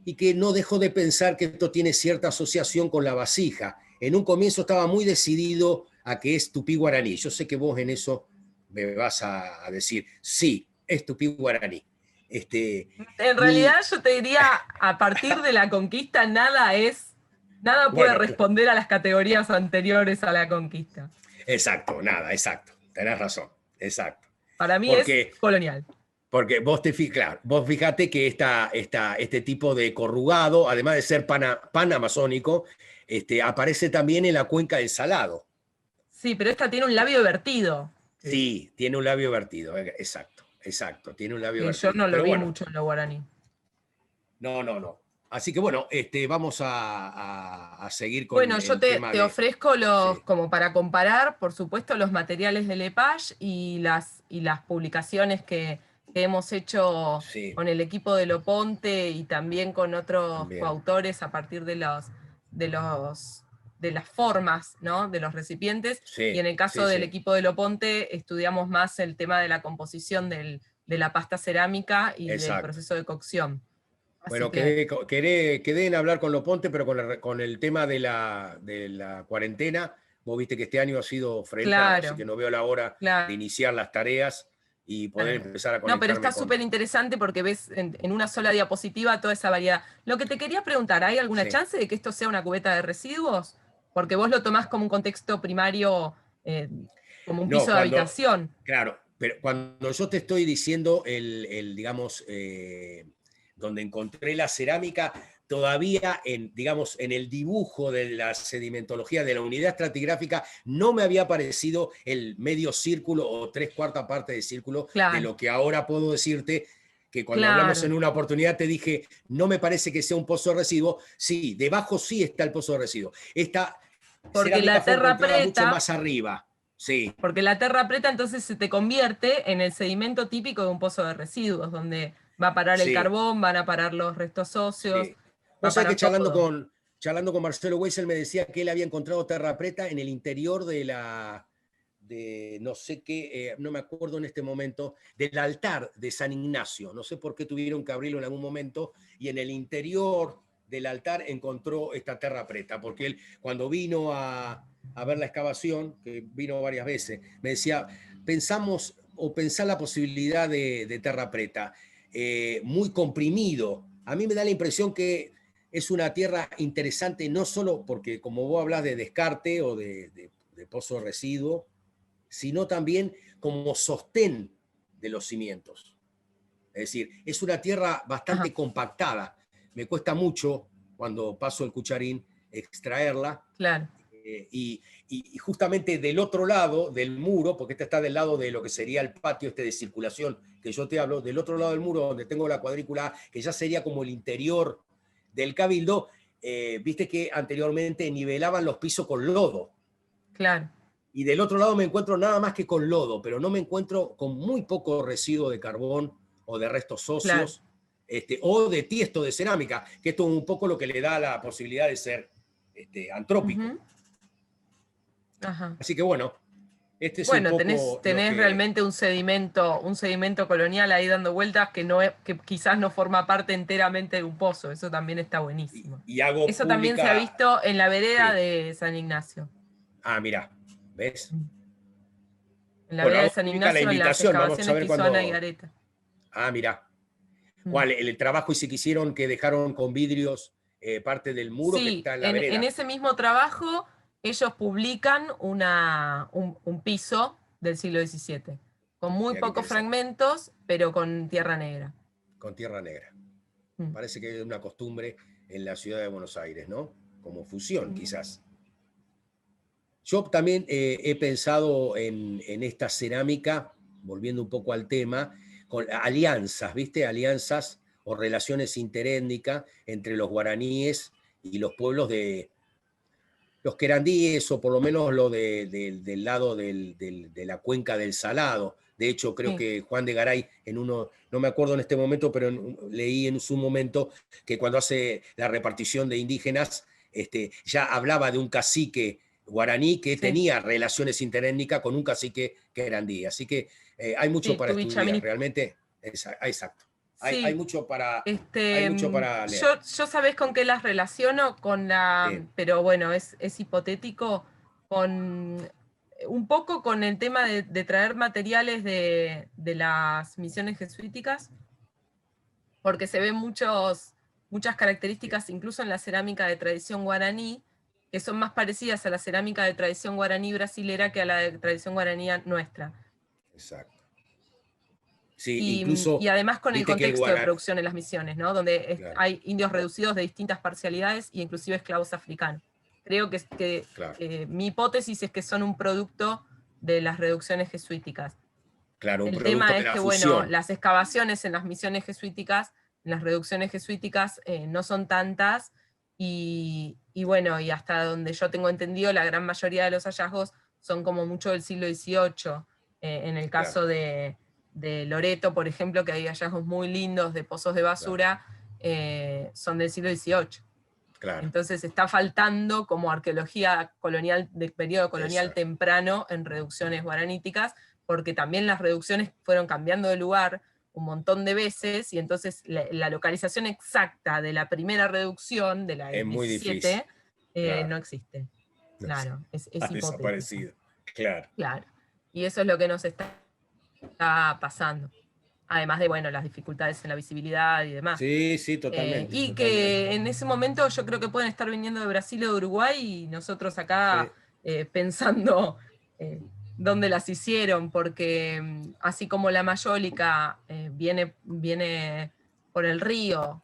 y que no dejó de pensar que esto tiene cierta asociación con la vasija. En un comienzo estaba muy decidido a que es tupí guaraní. Yo sé que vos en eso me vas a decir, sí, es tupí guaraní. En realidad yo te diría, a partir de la conquista, nada puede Bueno, responder a las categorías anteriores a la conquista. exacto, nada, exacto. Tenés razón, exacto. Para mí Porque, es colonial. porque vos vos fijate que este tipo de corrugado, además de ser pan amazónico, aparece también en la cuenca del Salado. Sí, pero esta tiene un labio vertido. Sí, tiene un labio vertido, exacto, exacto, tiene un labio Que yo vertido. no lo Pero vi bueno, mucho en lo guaraní. no. Así que bueno, vamos a seguir con Bueno, yo el tema te de... ofrezco Sí, como para comparar, por supuesto, los materiales de Lepage y las publicaciones que hemos hecho sí, con el equipo de Loponte y también con otros bien, coautores a partir de las formas, ¿no? De los recipientes. Y en sí, el caso sí, del sí, equipo de Loponte estudiamos más el tema de la composición de la pasta cerámica y del exacto. proceso de cocción. Así Bueno, que, quedé en hablar con Loponte, pero con el tema de la cuarentena, vos viste que este año ha sido frenado, así claro, que no veo la hora de claro. iniciar las tareas y poder empezar a No, pero conectarme está con... súper interesante porque ves en una sola diapositiva toda esa variedad. Lo que te quería preguntar, ¿hay alguna Sí. chance de que esto sea una cubeta de residuos? Porque vos lo tomás como un contexto primario, como un No, piso de habitación. claro, pero cuando yo te estoy diciendo digamos, donde encontré la cerámica, todavía digamos, en el dibujo de la sedimentología de la unidad estratigráfica no me había aparecido el medio círculo o 3/4 parte de círculo de Claro, lo que ahora puedo decirte, que cuando hablamos en claro. una oportunidad te dije, no me parece que sea un pozo de residuo. Sí, debajo sí está el pozo de residuo. Esta Porque cerámica la fue terra encontrada mucho preta, más arriba. Sí, porque la terra preta entonces se te convierte en el sedimento típico de un pozo de residuos, donde va a parar el sí. carbón, van a parar los restos óseos, Sí. va Vos a sabés que parar todo. charlando con Marcelo Weissel me decía que él había encontrado terra preta en el interior no sé qué, no me acuerdo en este momento, del altar de San Ignacio. No sé por qué tuvieron que abrirlo en algún momento, y en el interior del altar encontró esta terra preta, porque él cuando vino a ver la excavación, que vino varias veces, me decía, pensá la posibilidad de terra preta, muy comprimido. A mí me da la impresión que es una tierra interesante, no solo porque, como vos hablas de descarte o de pozo de residuo, sino también como sostén de los cimientos. Es decir, es una tierra bastante Ajá, compactada. Me cuesta mucho, cuando paso el cucharín, extraerla. claro. Y justamente del otro lado del muro, porque esta está del lado de lo que sería el patio de circulación que yo te hablo, del otro lado del muro donde tengo la cuadrícula A, que ya sería como el interior del cabildo, viste que anteriormente nivelaban los pisos con lodo. Claro, Y del otro lado me encuentro nada más que con lodo, pero no me encuentro con muy poco residuo de carbón o de restos claro. óseos, o de tiesto de cerámica, que esto es un poco lo que le da la posibilidad de ser antrópico. Ujú. Ajá. Así que bueno, Este es Bueno, un poco tenés realmente un sedimento colonial ahí dando vueltas que quizás no forma parte enteramente de un pozo. Eso también está buenísimo. y hago Eso también se ha pública. visto en la vereda Sí. de San Ignacio. Ah, mirá, ¿ves? En la Bueno, vereda de hago San pública la Ignacio, en las invitación, vamos a excavaciones ver que hizo Ana cuándo. Higareta. Ah, mirá. Mm. ¿Cuál? El trabajo ese que hicieron que dejaron con vidrios parte del muro que Sí, está en la en vereda. ese mismo trabajo ellos publican un piso del siglo XVII, con muy Mirá qué pocos interesante. fragmentos, pero con tierra negra. Con tierra negra. Mm. Parece que es una costumbre en la ciudad de Buenos Aires, ¿no? Como fusión, quizás. Yo también he pensado en esta cerámica, volviendo un poco al tema, con alianzas, ¿viste? Alianzas o relaciones interétnicas entre los guaraníes y los pueblos de los querandíes, o por lo menos lo del lado de la cuenca del Salado. De hecho, creo Sí, que Juan de Garay, en uno, no me acuerdo en este momento, pero leí en su momento que cuando hace la repartición de indígenas, ya hablaba de un cacique guaraní que sí, tenía relaciones interétnicas con un cacique querandí. Así que hay mucho sí, para estudiar, Tubichamini. realmente. Exacto. Hay Sí, mucho hay mucho para leer. yo sabés con qué las relaciono, Sí, pero bueno, es hipotético, un poco con el tema de traer materiales de las misiones jesuíticas, porque se ven muchas características, incluso en la cerámica de tradición guaraní, que son más parecidas a la cerámica de tradición guaraní brasilera que a la de tradición guaraní nuestra. exacto. Sí, Y incluso, además con el viste que el contexto de guaraní. producción en las misiones, ¿no? Donde Claro, hay indios reducidos de distintas parcialidades e inclusive esclavos africanos. Creo claro. que mi hipótesis es que son un producto de las reducciones jesuíticas. Claro, un El producto tema de es la que, bueno, fusión. las excavaciones en las misiones jesuíticas, en las reducciones jesuíticas, no son tantas, y bueno, y hasta donde yo tengo entendido, la gran mayoría de los hallazgos son como mucho del siglo XVIII. En el Claro, caso de Loreto, por ejemplo, que hay hallazgos muy lindos de pozos de claro, basura, son del siglo XVIII. claro. Entonces está faltando como arqueología colonial, de periodo colonial Exacto. temprano en reducciones guaraníticas, porque también las reducciones fueron cambiando de lugar un montón de veces, y entonces la localización exacta de la primera reducción, de la Es del muy difícil. 17, Claro. no existe. No sé. Claro, Ha es hipotética. desaparecido. Claro. Claro. Y eso es lo que nos está pasando. Además de, bueno, las dificultades en la visibilidad y demás. Sí, sí, totalmente, Y totalmente. que en ese momento yo creo que pueden estar viniendo de Brasil o de Uruguay y nosotros acá Sí, pensando dónde las hicieron, porque así como la mayólica viene por el río,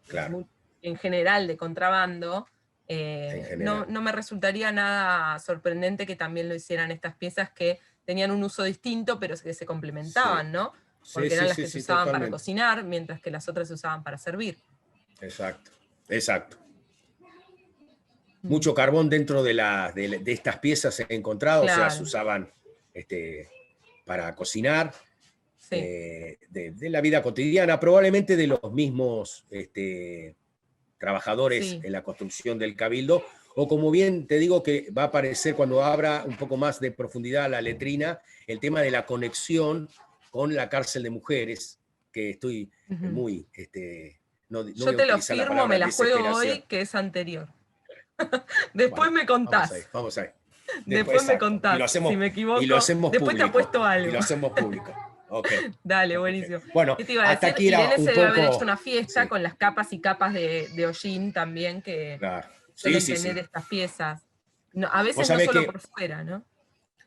claro, en general de contrabando, en no, general. no me resultaría nada sorprendente que también lo hicieran estas piezas que tenían un uso distinto, pero que se Sí, complementaban, ¿no? sí, Porque sí, eran las sí, que se sí, usaban para totalmente. cocinar, mientras que las otras se usaban para servir. Exacto, exacto. Mm. Mucho carbón dentro de estas piezas se ha encontrado, o sea, se Claro, usaban para cocinar, sí, de la vida cotidiana, probablemente de los mismos trabajadores sí, en la construcción del cabildo, o como bien te digo que va a aparecer cuando abra un poco más de profundidad la letrina, el tema de la conexión con la cárcel de mujeres, que estoy ujú. muy, no voy Yo a te lo utilizar la firmo, me palabra la juego desesperación. hoy, que es anterior. Después Bueno, me vamos ahí, contás. vamos ahí. Después, Después me exacto. contás. Si me Y lo equivoco, hacemos después te público. apuesto Y lo algo. hacemos público. Ok. Dale, Ok. buenísimo. Bueno, ¿Qué te iba a hasta decir? aquí era Irene un se debe haber hecho poco. una fiesta Sí, con las capas y capas de hollín también, que claro. Sí, suelen sí, tener sí. estas piezas. No, a Vos veces no sabés solo que por fuera, ¿no?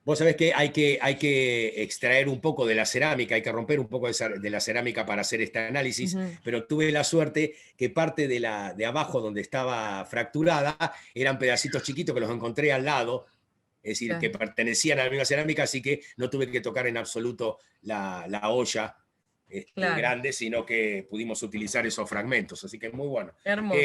Vos sabés que hay que extraer un poco de la cerámica, hay que romper un poco de la cerámica para hacer este análisis, Ujú, pero tuve la suerte que parte de abajo donde estaba fracturada eran pedacitos chiquitos que los encontré al lado, es decir, que claro, pertenecían a la misma cerámica, así que no tuve que tocar en absoluto la olla claro. grande, sino que pudimos utilizar esos fragmentos, así que muy bueno. Hermosas.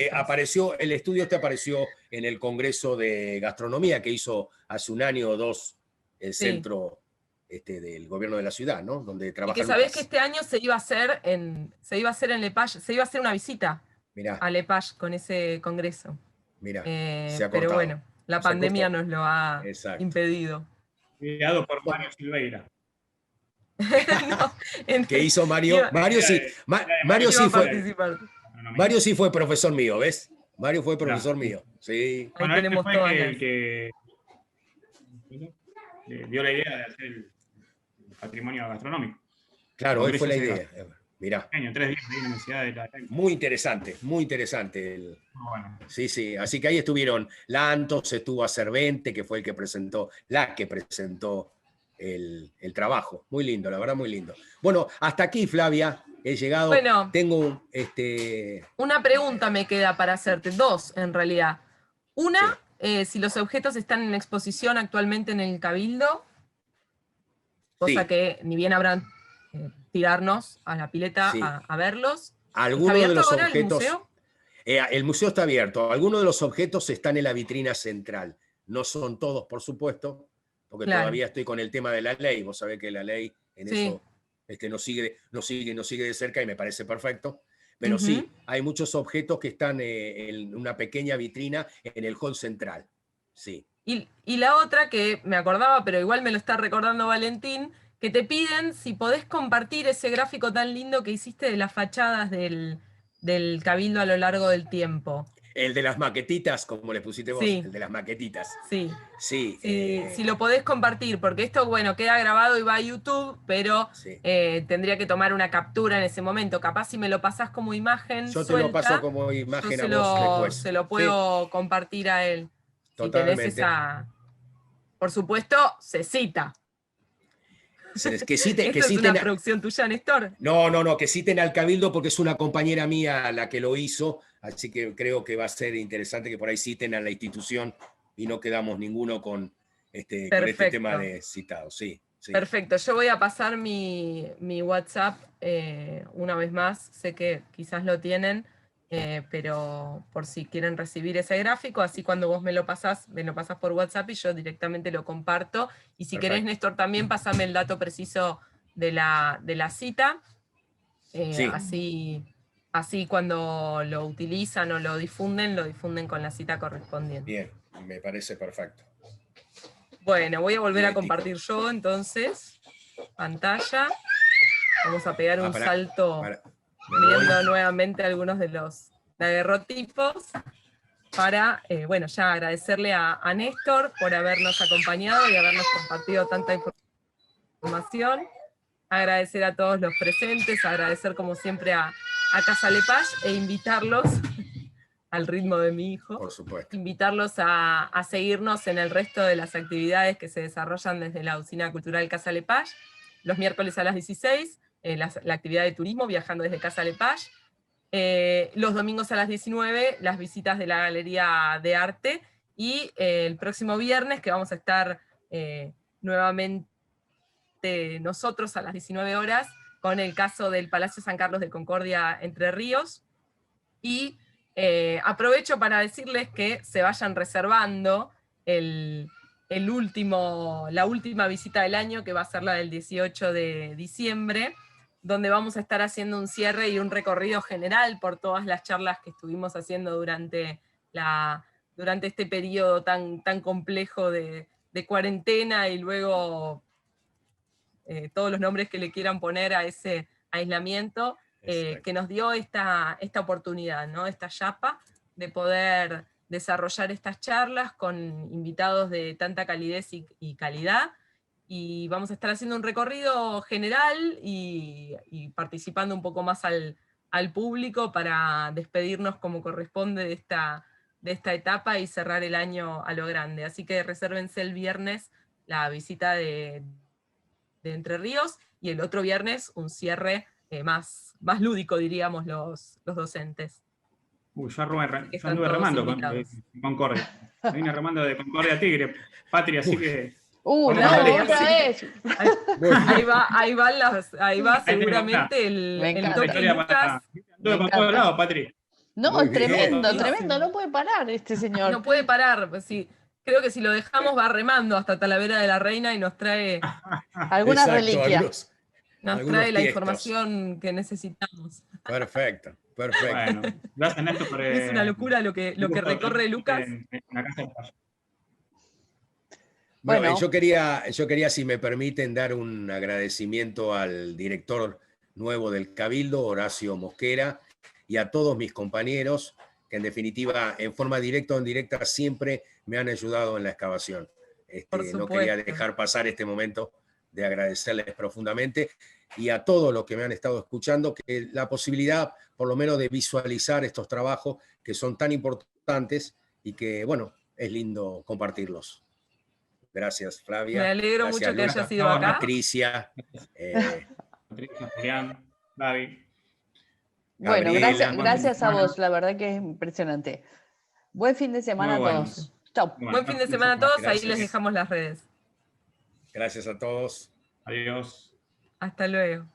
El estudio apareció en el Congreso de Gastronomía que hizo hace un año o dos el Sí. centro del gobierno de la ciudad, ¿no? Donde Y trabaja que sabés que Lucas. este año se iba a hacer en Lepage, se iba a hacer una visita Mirá, a Lepage con ese congreso. mirá, se ha Pero cortado. bueno, la Se pandemia cortó. nos lo ha Exacto. impedido. Ideado por Mario Silveira. No, ¿Qué hizo Mario? Iba- Mario sí, Mario iba a sí fue, participar. Mario sí fue profesor mío, ¿ves? Mario fue profesor Mirá. mío, sí. Ahí Bueno, él tenemos fue todas el las... que dio la idea de hacer el patrimonio gastronómico. Claro, Lo hoy fue la ingresos idea. Mirá, 3 días ahí en la Universidad de la muy interesante, muy interesante. Bueno, Sí, sí, así que ahí estuvieron Lantos, estuvo a Servente, que fue el que presentó, la que presentó el trabajo. Muy lindo, la verdad, muy lindo. Bueno, hasta aquí, Flavia, he llegado. Bueno, Tengo una pregunta me queda para hacerte, dos en realidad. Una, si los objetos están en exposición actualmente en el Cabildo, cosa sí, que ni bien habrán tirarnos a la pileta sí. a verlos. ¿Está Algunos de abierto los ahora el objetos, museo? el museo está abierto. Algunos de los objetos están en la vitrina central. No son todos, por supuesto, porque Claro, todavía estoy con el tema de la ley. Vos sabés que la ley en sí. eso nos sigue de cerca y me parece perfecto. Pero Ujú. sí, hay muchos objetos que están en una pequeña vitrina en el hall central. Sí. Y la otra que me acordaba, pero igual me lo está recordando Valentín, que te piden si podés compartir ese gráfico tan lindo que hiciste de las fachadas del Cabildo a lo largo del tiempo. El de las maquetitas, como le pusiste vos, Sí, el de las maquetitas. sí. Sí, Si lo podés compartir, porque esto, bueno, queda grabado y va a YouTube, pero sí. tendría que tomar una captura en ese momento. Capaz si me lo pasás como imagen Yo te lo paso suelta, como yo imagen a vos después. se lo Sí, puedo compartir a él. Si tenés totalmente. esa... Por supuesto, se cita. Que citen, ¿Esta es una producción tuya, Néstor? no, que citen al Cabildo porque es una compañera mía la que lo hizo, así que creo que va a ser interesante que por ahí citen a la institución y no quedamos ninguno con este tema de citado. Sí, sí. Perfecto, yo voy a pasar mi WhatsApp una vez más, sé que quizás lo tienen, pero por si quieren recibir ese gráfico, así cuando vos me lo pasás por WhatsApp y yo directamente lo comparto. Y si querés, Perfecto. Néstor, también pasame el dato preciso de la cita, Sí. así cuando lo utilizan o lo difunden con la cita correspondiente. Bien, me parece perfecto. Bueno, voy a volver a Idéntico. compartir yo entonces, pantalla. Vamos a pegar un salto viendo nuevamente algunos de los daguerrotipos para, bueno, ya agradecerle a Néstor por habernos acompañado y habernos compartido tanta información. Agradecer a todos los presentes, agradecer como siempre a Casa Lepage e invitarlos, al ritmo de mi hijo, por supuesto, invitarlos a seguirnos en el resto de las actividades que se desarrollan desde la Usina Cultural Casa Lepage, los miércoles a las 16, la actividad de turismo viajando desde Casa Lepage, los domingos a las 19, las visitas de la Galería de Arte, y el próximo viernes, que vamos a estar nuevamente nosotros a las 19 horas, con el caso del Palacio San Carlos de Concordia, Entre Ríos, y aprovecho para decirles que se vayan reservando la última visita del año, que va a ser la del 18 de diciembre, donde vamos a estar haciendo un cierre y un recorrido general por todas las charlas que estuvimos haciendo durante este periodo tan complejo de cuarentena, y luego todos los nombres que le quieran poner a ese aislamiento, que nos dio esta oportunidad, ¿no? Esta chapa de poder desarrollar estas charlas con invitados de tanta calidez y calidad, y vamos a estar haciendo un recorrido general y participando un poco más al público para despedirnos como corresponde de esta etapa y cerrar el año a lo grande. Así que resérvense el viernes la visita de Entre Ríos, y el otro viernes un cierre más lúdico, diríamos, los docentes. Yo anduve remando con Concordia. Vine remando de Concordia a Tigre, Patria, así que... No, otra vez. Ahí va seguramente el toque Lucas. Anduve por todos lados, Patri. No, tremendo, no puede parar este señor. No puede parar, pues sí. Creo que si lo dejamos va remando hasta Talavera de la Reina y nos trae alguna reliquia. Nos trae la información que necesitamos. Perfecto. Bueno, gracias, Néstor, por... Es una locura lo que recorre Lucas. Bueno, Bueno. yo quería, si me permiten, dar un agradecimiento al director nuevo del Cabildo, Horacio Mosquera, y a todos mis compañeros, que en definitiva, en forma directa o indirecta, siempre me han ayudado en la excavación. Por No quería supuesto. dejar pasar este momento de agradecerles profundamente, y a todos los que me han estado escuchando, que la posibilidad, por lo menos, de visualizar estos trabajos que son tan importantes y que, bueno, es lindo compartirlos. Gracias, Me Flavia. alegro Gracias, mucho que Luz. hayas ido acá. Patricia. Patricia, Julián, Gaby. Bueno, Gabriela. gracias a vos, la verdad que es impresionante. Buen fin de semana Muy a bueno. todos. Chau. Buen fin de semana a todos, ahí les Gracias. dejamos las redes. Gracias a todos. Adiós. Hasta luego.